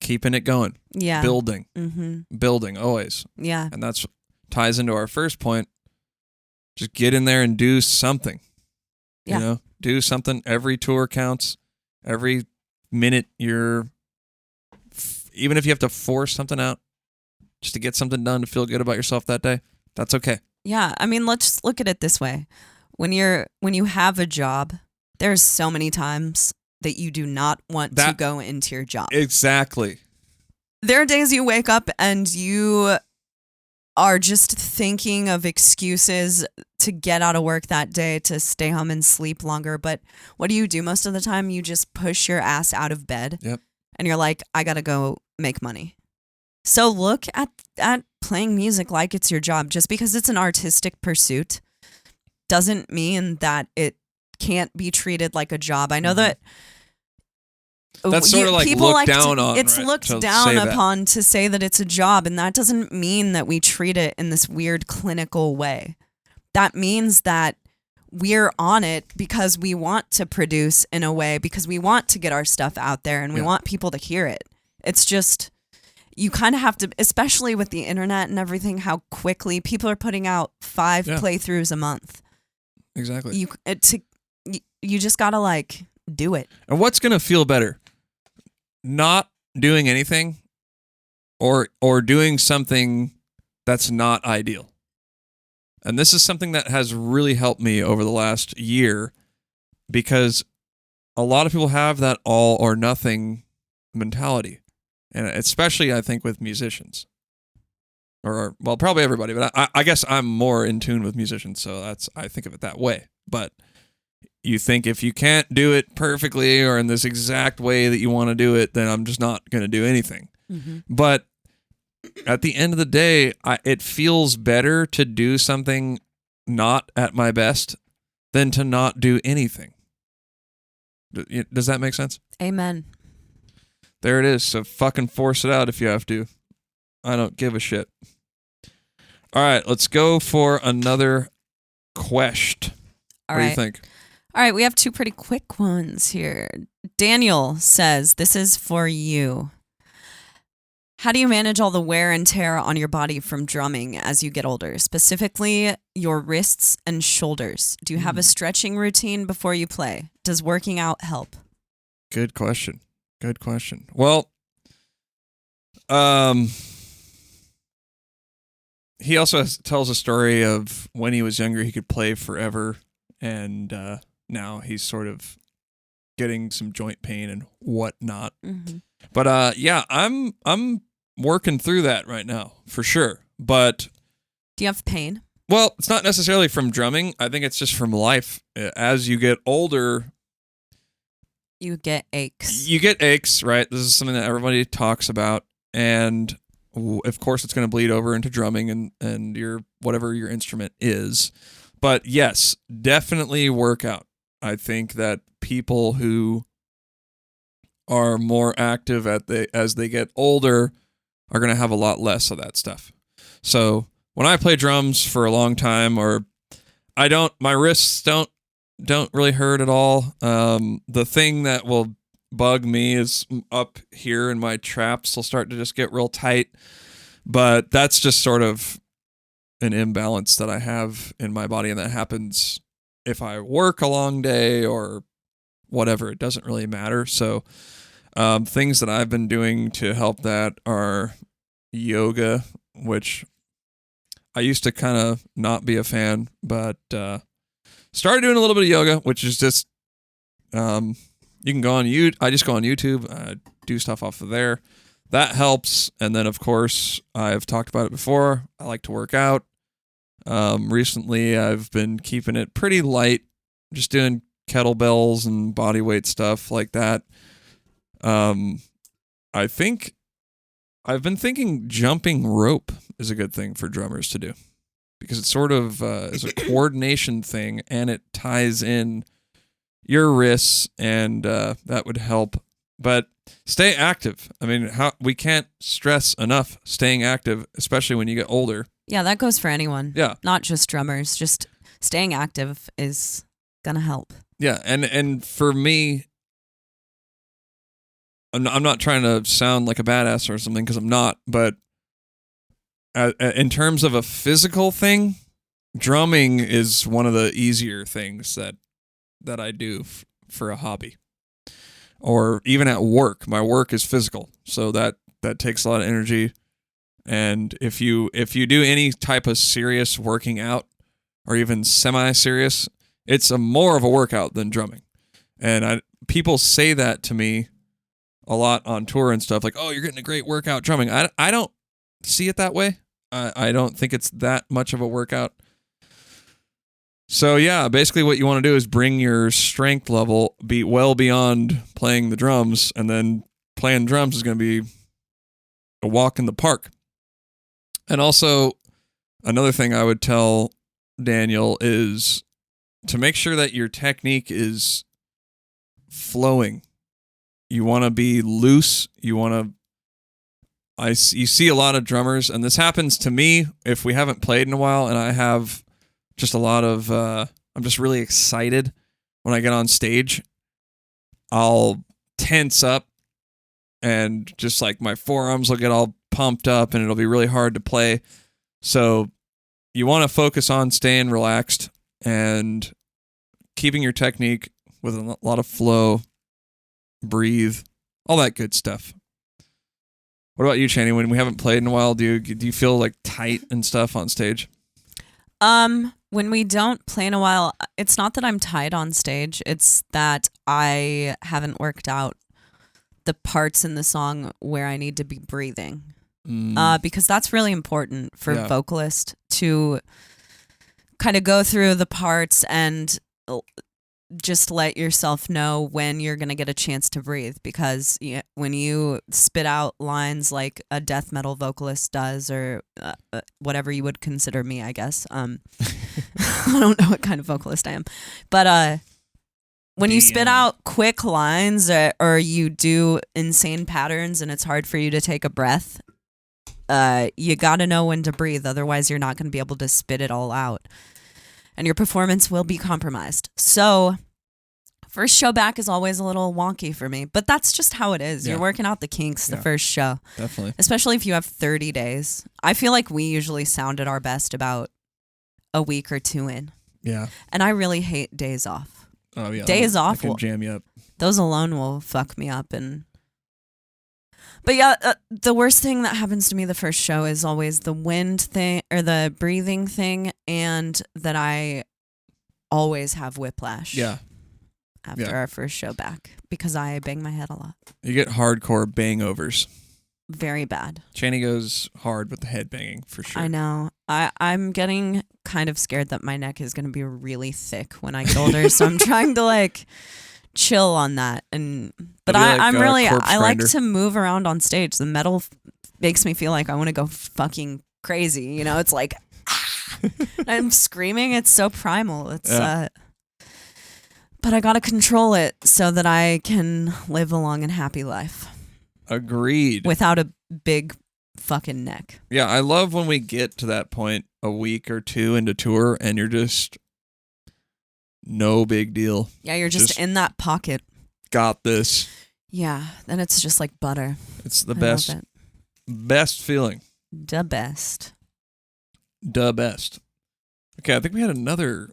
keeping it going. Yeah. Building. Mm-hmm. Building always. Yeah. And that's ties into our first point. Just get in there and do something. Yeah. Do something. Every tour counts. Every minute even if you have to force something out just to get something done to feel good about yourself that day, that's okay. Yeah. I mean, let's look at it this way. When you have a job, there's so many times that you do not want to go into your job. Exactly. There are days you wake up and you are just thinking of excuses to get out of work that day, to stay home and sleep longer. But what do you do most of the time? You just push your ass out of bed. Yep. And you're like, I got to go make money. So look at playing music like it's your job. Just because it's an artistic pursuit doesn't mean that it can't be treated like a job. I know that that's sort of like looked down on. It's looked down upon to say that it's a job, and that doesn't mean that we treat it in this weird clinical way. That means that we're on it because we want to produce in a way, because we want to get our stuff out there and we want people to hear it. It's just, you kind of have to, especially with the internet and everything, how quickly people are putting out 5 playthroughs a month. Exactly. You just gotta like do it. And what's gonna feel better? Not doing anything or doing something that's not ideal. And this is something that has really helped me over the last year, because a lot of people have that all or nothing mentality. And especially, I think, with musicians. Or, well, probably everybody, but I guess I'm more in tune with musicians, so I think of it that way. But you think if you can't do it perfectly or in this exact way that you want to do it, then I'm just not going to do anything. Mm-hmm. But at the end of the day, it feels better to do something not at my best than to not do anything. Does that make sense? Amen. There it is. So fucking force it out if you have to. I don't give a shit. All right, let's go for another quest. What do you think? All right, we have 2 pretty quick ones here. Daniel says, this is for you. How do you manage all the wear and tear on your body from drumming as you get older, specifically your wrists and shoulders? Do you have a stretching routine before you play? Does working out help? Good question. Well, he also tells a story of when he was younger, he could play forever, and now he's sort of getting some joint pain and whatnot. Mm-hmm. But yeah, I'm working through that right now for sure. But do you have pain? Well, it's not necessarily from drumming. I think it's just from life. As you get older, you get aches. You get aches, right? This is something that everybody talks about, and of course, it's going to bleed over into drumming and your whatever your instrument is. But yes, definitely workout. I think that people who are more active as they get older are going to have a lot less of that stuff. So when I play drums for a long time, or my wrists don't really hurt at all. The thing that will bug me is up here in my traps will start to just get real tight, but that's just sort of an imbalance that I have in my body, and that happens if I work a long day or whatever. It doesn't really matter. So things that I've been doing to help that are yoga, which I used to kind of not be a fan, but started doing a little bit of yoga, which is just you can go on I just go on YouTube, do stuff off of there. That helps. And then, of course, I've talked about it before. I like to work out. Recently, I've been keeping it pretty light, just doing kettlebells and body weight stuff like that. I think I've been thinking jumping rope is a good thing for drummers to do, because it sort of is a coordination thing, and it ties in your wrists, and that would help. But stay active. I mean, we can't stress enough staying active, especially when you get older. Yeah, that goes for anyone. Yeah. Not just drummers. Just staying active is going to help. Yeah, and for me, I'm not trying to sound like a badass or something, because I'm not, but in terms of a physical thing, drumming is one of the easier things that I do for a hobby. Or even at work. My work is physical, so that takes a lot of energy. And if you do any type of serious working out, or even semi-serious, it's more of a workout than drumming. And people say that to me a lot on tour and stuff, like, "Oh, you're getting a great workout drumming." I don't see it that way. I don't think it's that much of a workout. So yeah, basically what you want to do is bring your strength level be well beyond playing the drums, and then playing drums is going to be a walk in the park. And also, another thing I would tell Daniel is to make sure that your technique is flowing. You want to be loose. You see a lot of drummers, and this happens to me if we haven't played in a while, and I have just a lot of, I'm just really excited when I get on stage. I'll tense up, and just like my forearms will get all pumped up, and it'll be really hard to play. So you want to focus on staying relaxed and keeping your technique with a lot of flow, breathe, all that good stuff. What about you, Chaney? When we haven't played in a while, do you feel like tight and stuff on stage? When we don't play in a while, it's not that I'm tight on stage. It's that I haven't worked out the parts in the song where I need to be breathing. Because that's really important for a vocalist to kind of go through the parts and just let yourself know when you're going to get a chance to breathe, because when you spit out lines like a death metal vocalist does, or whatever you would consider me, I guess. I don't know what kind of vocalist I am. But when you spit out quick lines, or you do insane patterns and it's hard for you to take a breath, you got to know when to breathe. Otherwise, you're not going to be able to spit it all out, and your performance will be compromised. So First show back is always a little wonky for me, but that's just how it is. Yeah. You're working out the kinks the first show. Definitely. Especially if you have 30 days. I feel like we usually sound at our best about a week or two in. Yeah. And I really hate days off. Oh, yeah. Days off can jam you up. Those alone will fuck me up. But yeah, the worst thing that happens to me the first show is always the wind thing or the breathing thing, and that I always have whiplash. Yeah. After our first show back, because I bang my head a lot. You get hardcore bang-overs. Very bad. Chaney goes hard with the head banging, for sure. I know. I'm getting kind of scared that my neck is going to be really thick when I get older, so I'm trying to like chill on that. But I'm really, I like to move around on stage. The metal makes me feel like I want to go fucking crazy. You know, it's like, I'm screaming. It's so primal. It's, but I got to control it so that I can live a long and happy life. Agreed. Without a big fucking neck. Yeah, I love when we get to that point a week or two into tour and you're just no big deal. Yeah, you're just in that pocket. Got this. Yeah, then it's just like butter. It's the best. Best feeling. The best. The best. Okay, I think we had another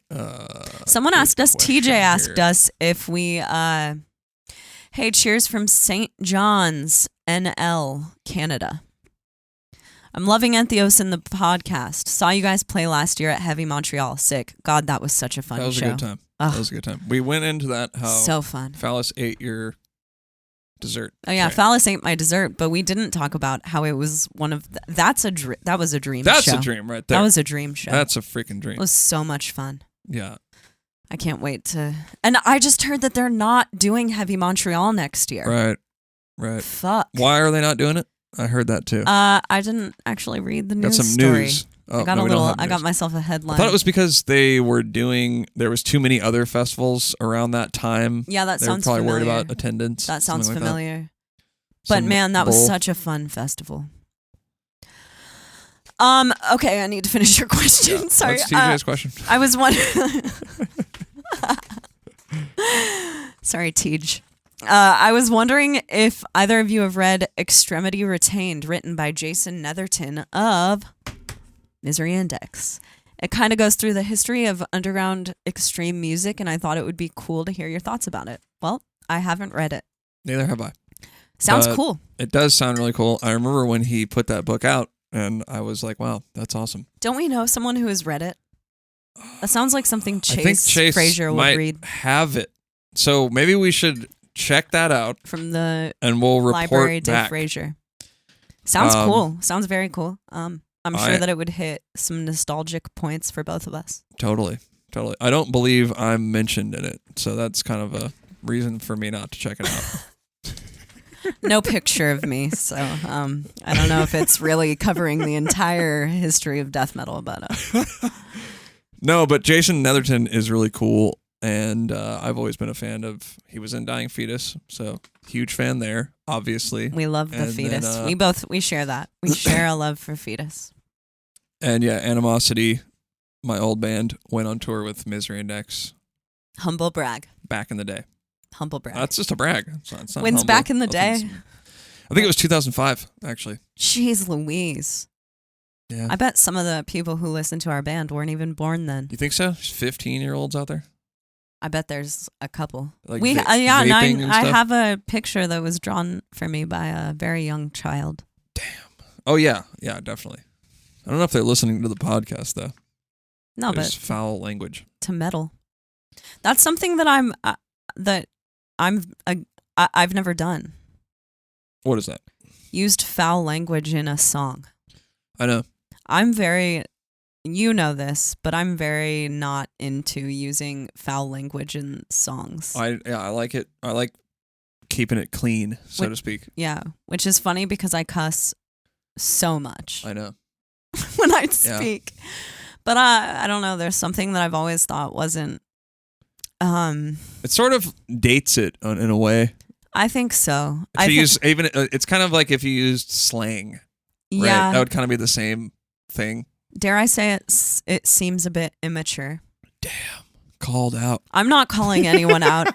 someone asked us, TJ asked here. us if we hey, cheers from St. John's, NL, Canada. I'm loving Entheos in the podcast. Saw you guys play last year at Heavy Montreal. Sick. God, that was such a fun show. That was a good time. That was a good time. We went into that how so fun. Phallus ate your dessert. Oh yeah, Phallus ate my dessert, but we didn't talk about how it was one of that was a dream show. That's a dream right there. That was a dream show. That's a freaking dream. It was so much fun. Yeah. I can't wait to. And I just heard that they're not doing Heavy Montreal next year. Right. Right. Fuck. Why are they not doing it? I heard that too. I didn't actually read the news. Got some story. news. Oh, I got I got myself a headline. I thought it was because there was too many other festivals around that time. Yeah, that sounds familiar. They were probably familiar. worried about attendance. That sounds like familiar. That. But man, that was such a fun festival. Okay, I need to finish your question. Yeah, Sorry. That's TJ's question. I was wondering. Sorry, Tej. I was wondering if either of you have read Extremity Retained, written by Jason Netherton of Misery Index. It kind of goes through the history of underground extreme music, and I thought it would be cool to hear your thoughts about it. Well, I haven't read it. Neither have I. Sounds cool. It does sound really cool. I remember when he put that book out, and I was like, wow, that's awesome. Don't we know someone who has read it? That sounds like something I think Chase Frazier would might read. have it. So maybe we should check that out. From the and we'll report library to back. Frazier. Sounds cool. Sounds very cool. I'm sure that it would hit some nostalgic points for both of us. Totally. I don't believe I'm mentioned in it, so that's kind of a reason for me not to check it out. No picture of me, so I don't know if it's really covering the entire history of death metal, but No, but Jason Netherton is really cool, and I've always been a fan of. He was in Dying Fetus, so huge fan there. Obviously, we love the and Fetus. Then, we share that. We share a love for Fetus. And yeah, Animosity, my old band, went on tour with Misery Index. Humble brag. Back in the day. Humble brag. That's just a brag. It's not When's humble. back in the day? I think it was 2005, actually. Jeez Louise. Yeah. I bet some of the people who listen to our band weren't even born then. You think so? 15-year-olds out there? I bet there's a couple. Like I stuff? have a picture that was drawn for me by a very young child. Damn. Oh, yeah. Yeah, definitely. I don't know if they're listening to the podcast, though. No, There's but foul language. To metal. That's something that I've never done. What is that? Used foul language in a song. I know. You know this, but I'm very not into using foul language in songs. I like it. I like keeping it clean, so to speak. Yeah, which is funny because I cuss so much. I know. When I speak. But I don't know, there's something that I've always thought wasn't it sort of dates it in a way. I think so. It's kind of like if you used slang. Right? Yeah. That would kind of be the same thing. Dare I say it seems a bit immature. Damn. Called out. I'm not calling anyone out.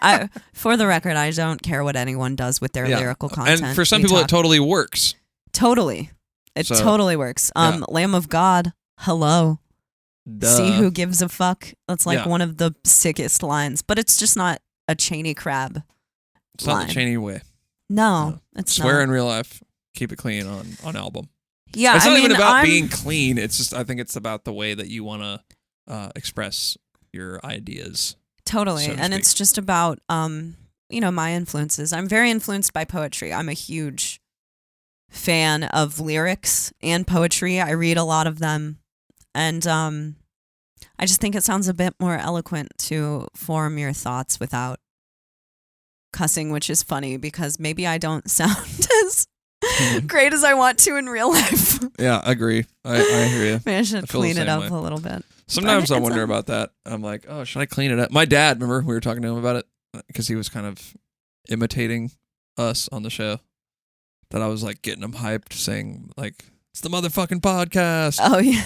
For the record, I don't care what anyone does with their lyrical content. And for some people, it totally works. Totally. It totally works. Lamb of God, hello. Duh. See who gives a fuck. That's like one of the sickest lines. But it's just not a Chaney Crabb It's line. not the Chaney way. No, it's Swear not. in real life. Keep it clean on album. Yeah, it's not even about I'm, being clean. It's just, I think it's about the way that you want to express your ideas. Totally. So to And speak. it's just about, my influences. I'm very influenced by poetry. I'm a huge fan of lyrics and poetry. I read a lot of them. And I just think it sounds a bit more eloquent to form your thoughts without cussing, which is funny because maybe I don't sound as great as I want to in real life. Yeah, I agree. I hear you. Maybe I should feel the clean it same up way. a little bit. Sometimes I wonder about that. I'm like, oh, should I clean it up? My dad, remember we were talking to him about it because he was kind of imitating us on the show. That I was like getting him hyped, saying like, "It's the motherfucking podcast." Oh yeah.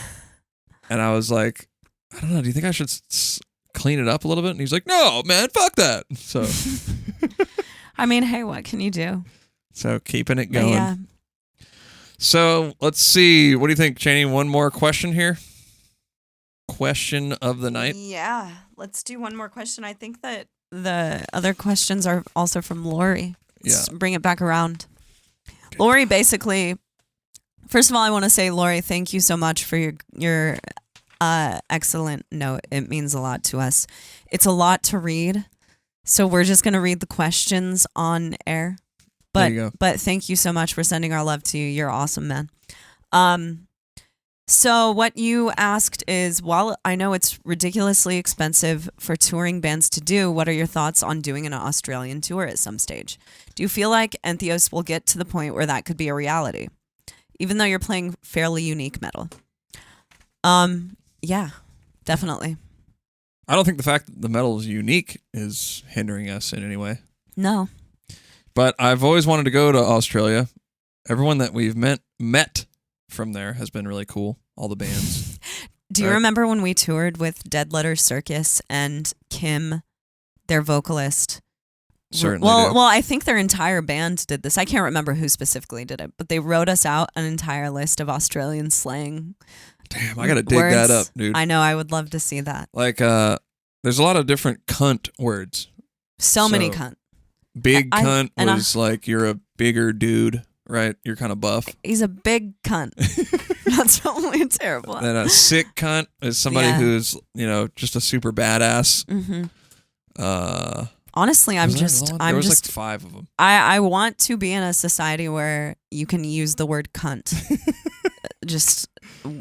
And I was like, I don't know. Do you think I should clean it up a little bit? And he's like, no, man, fuck that. So, I mean, hey, what can you do? so keeping it But going. yeah. So let's see. What do you think, Chaney? One more question here. Question of the night. Yeah. Let's do one more question. I think that the other questions are also from Lori. Let's bring it back around. Okay. Lori basically, first of all, I want to say, Lori, thank you so much for your excellent note. It means a lot to us. It's a lot to read. So we're just going to read the questions on air. But, there you go. But thank you so much for sending our love to you. You're awesome, man. So what you asked is, while I know it's ridiculously expensive for touring bands to do, what are your thoughts on doing an Australian tour at some stage? Do you feel like Entheos will get to the point where that could be a reality, even though you're playing fairly unique metal? Yeah, definitely. I don't think the fact that the metal is unique is hindering us in any way. No. But I've always wanted to go to Australia. Everyone that we've met from there has been really cool. All the bands. Do you remember when we toured with Dead Letter Circus and Kim, their vocalist? Certainly. Well, I think their entire band did this. I can't remember who specifically did it, but they wrote us out an entire list of Australian slang. Damn, I gotta dig that up, dude. I know. I would love to see that. Like, there's a lot of different cunt words. So many cunt. Big cunt was like you're a bigger dude, right? You're kind of buff. He's a big cunt. That's probably terrible. Then a sick cunt is somebody who's, just a super badass. Mm-hmm. Honestly, I'm just like 5 of them. I want to be in a society where you can use the word cunt just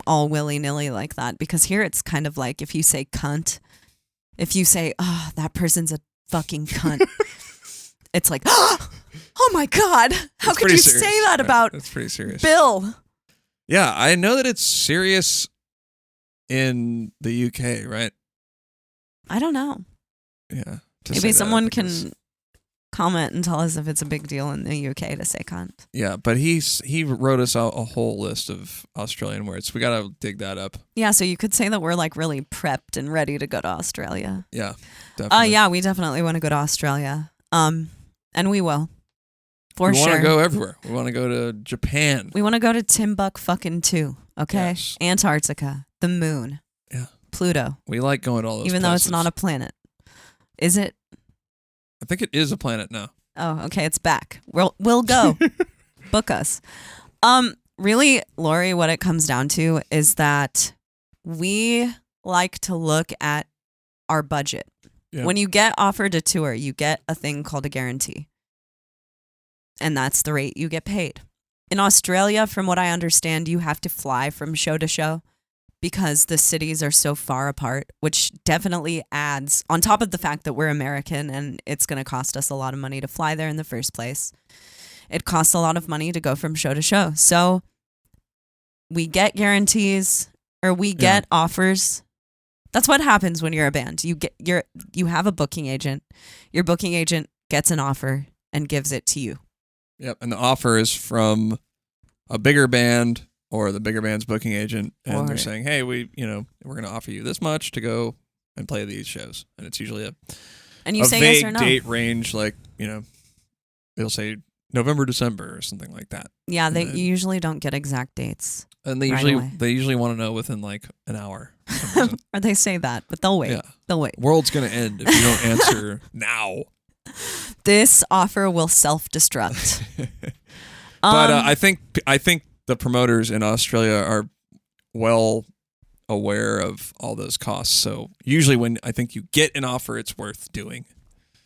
all willy-nilly like that, because here it's kind of like if you say cunt, if you say, oh, that person's a fucking cunt, it's like, oh my God, how could you say that about That's pretty serious. Bill? Yeah, I know that it's serious in the UK, right? I don't know. Yeah. Maybe someone can comment and tell us if it's a big deal in the UK to say cunt. Yeah, but he wrote us out a whole list of Australian words. We gotta dig that up. Yeah, so you could say that we're like really prepped and ready to go to Australia. Yeah, definitely. Yeah, we definitely want to go to Australia. And we will. For sure. We want to go everywhere. We want to go to Japan. We want to go to Timbuktu, okay? Yes. Antarctica, the moon. Yeah. Pluto. We like going to all those even places. though it's not a planet. Is it? I think it is a planet now. Oh, okay, it's back. We'll go. Book us. Really, Lori, what it comes down to is that we like to look at our budget. Yeah. When you get offered a tour, you get a thing called a guarantee. And that's the rate you get paid. In Australia, from what I understand, you have to fly from show to show because the cities are so far apart, which definitely adds, on top of the fact that we're American and it's going to cost us a lot of money to fly there in the first place, it costs a lot of money to go from show to show. So we get guarantees, or we get offers. That's what happens when you're a band. You have a booking agent. Your booking agent gets an offer and gives it to you. Yep, and the offer is from a bigger band or the bigger band's booking agent, and they're saying, "Hey, we're going to offer you this much to go and play these shows. And it's usually And you a say vague yes or no. date range, like, they'll say November, December, or something like that. Yeah, And then- you usually don't get exact dates. And they right usually away. want to know within like an hour. for some reason. Or they say that, but they'll wait. Yeah. They'll wait. World's gonna end if you don't answer now. This offer will self-destruct. But I think the promoters in Australia are well aware of all those costs. So usually when I think you get an offer, it's worth doing.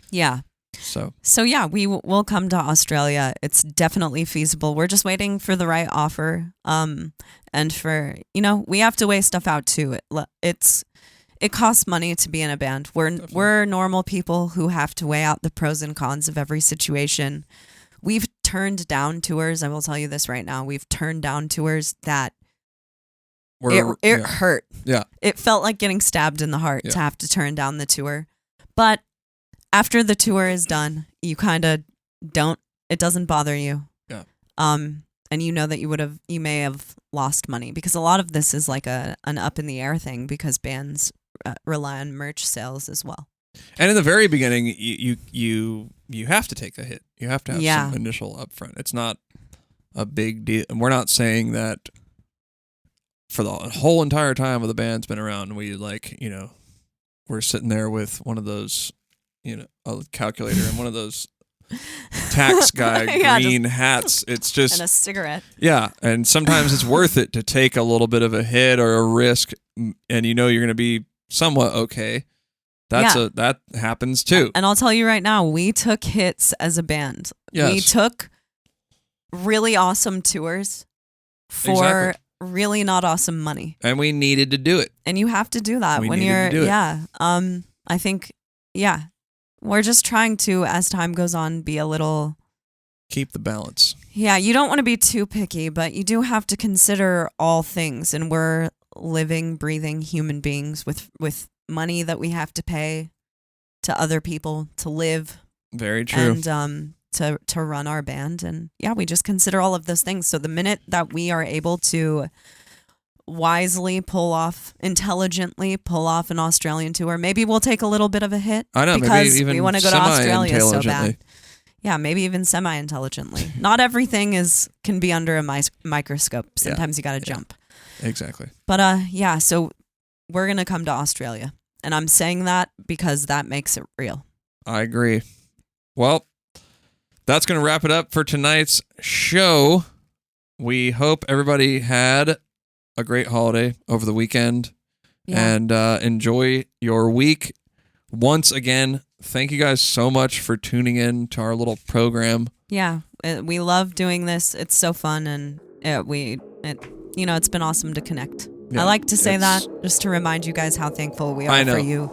Yeah. So yeah, we will come to Australia. It's definitely feasible. We're just waiting for the right offer. And for, we have to weigh stuff out too. It costs money to be in a band. We're normal people who have to weigh out the pros and cons of every situation. We've turned down tours. I will tell you this right now. We've turned down tours that it hurt. Yeah. It felt like getting stabbed in the heart Yeah. to have to turn down the tour. But after the tour is done, you kind of it doesn't bother you. Yeah. And you know that you may have lost money, because a lot of this is like an up in the air thing, because bands rely on merch sales as well. And in the very beginning, you have to take a hit. You have to have some initial upfront. It's not a big deal. And we're not saying that for the whole entire time of the band's been around, we're sitting there with one of those, a calculator and one of those tax guy green hats. It's just and a cigarette. Yeah, and sometimes it's worth it to take a little bit of a hit or a risk, and you're going to be somewhat okay. That happens too. And I'll tell you right now, we took hits as a band. Yes. We took really awesome tours for really not awesome money. And we needed to do it. And you have to do that We when needed you're to do it. I think we're just trying to, as time goes on, be a little Keep the balance. Yeah, you don't want to be too picky, but you do have to consider all things, and we're living, breathing human beings with money that we have to pay to other people to live. Very true. And to run our band. And yeah, we just consider all of those things. So the minute that we are able to wisely intelligently pull off an Australian tour, maybe we'll take a little bit of a hit. I know, because maybe even we want to go to Australia so semi-intelligently. bad. Yeah, maybe even semi-intelligently. Not everything can be under a microscope. Sometimes you got to jump. Exactly. But so we're going to come to Australia. And I'm saying that because that makes it real. I agree. Well, that's going to wrap it up for tonight's show. We hope everybody had a great holiday over the weekend and enjoy your week. Once again, thank you guys so much for tuning in to our little program. Yeah, we love doing this. It's so fun, and it's been awesome to connect. Yeah, I like to say that just to remind you guys how thankful we are for you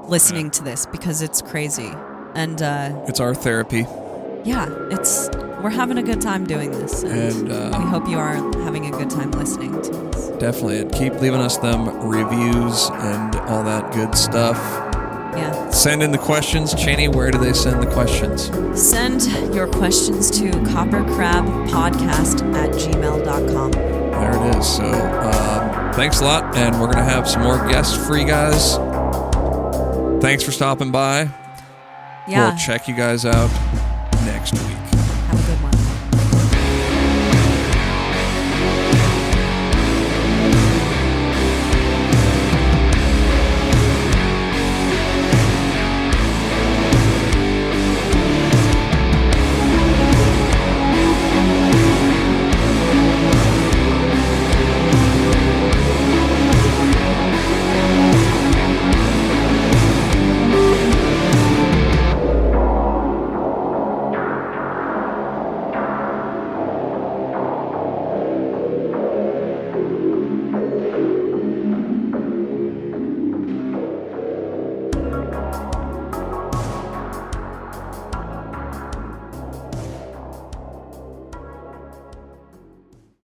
listening to this, because it's crazy. And it's our therapy. Yeah, we're having a good time doing this. And we hope you are having a good time listening to us. Definitely. And keep leaving us them reviews and all that good stuff. Yeah. Send in the questions. Chaney, where do they send the questions? Send your questions to KoperCrabbPodcast@gmail.com. There it is. So thanks a lot, and we're going to have some more guests for you guys. Thanks for stopping by. Yeah. We'll check you guys out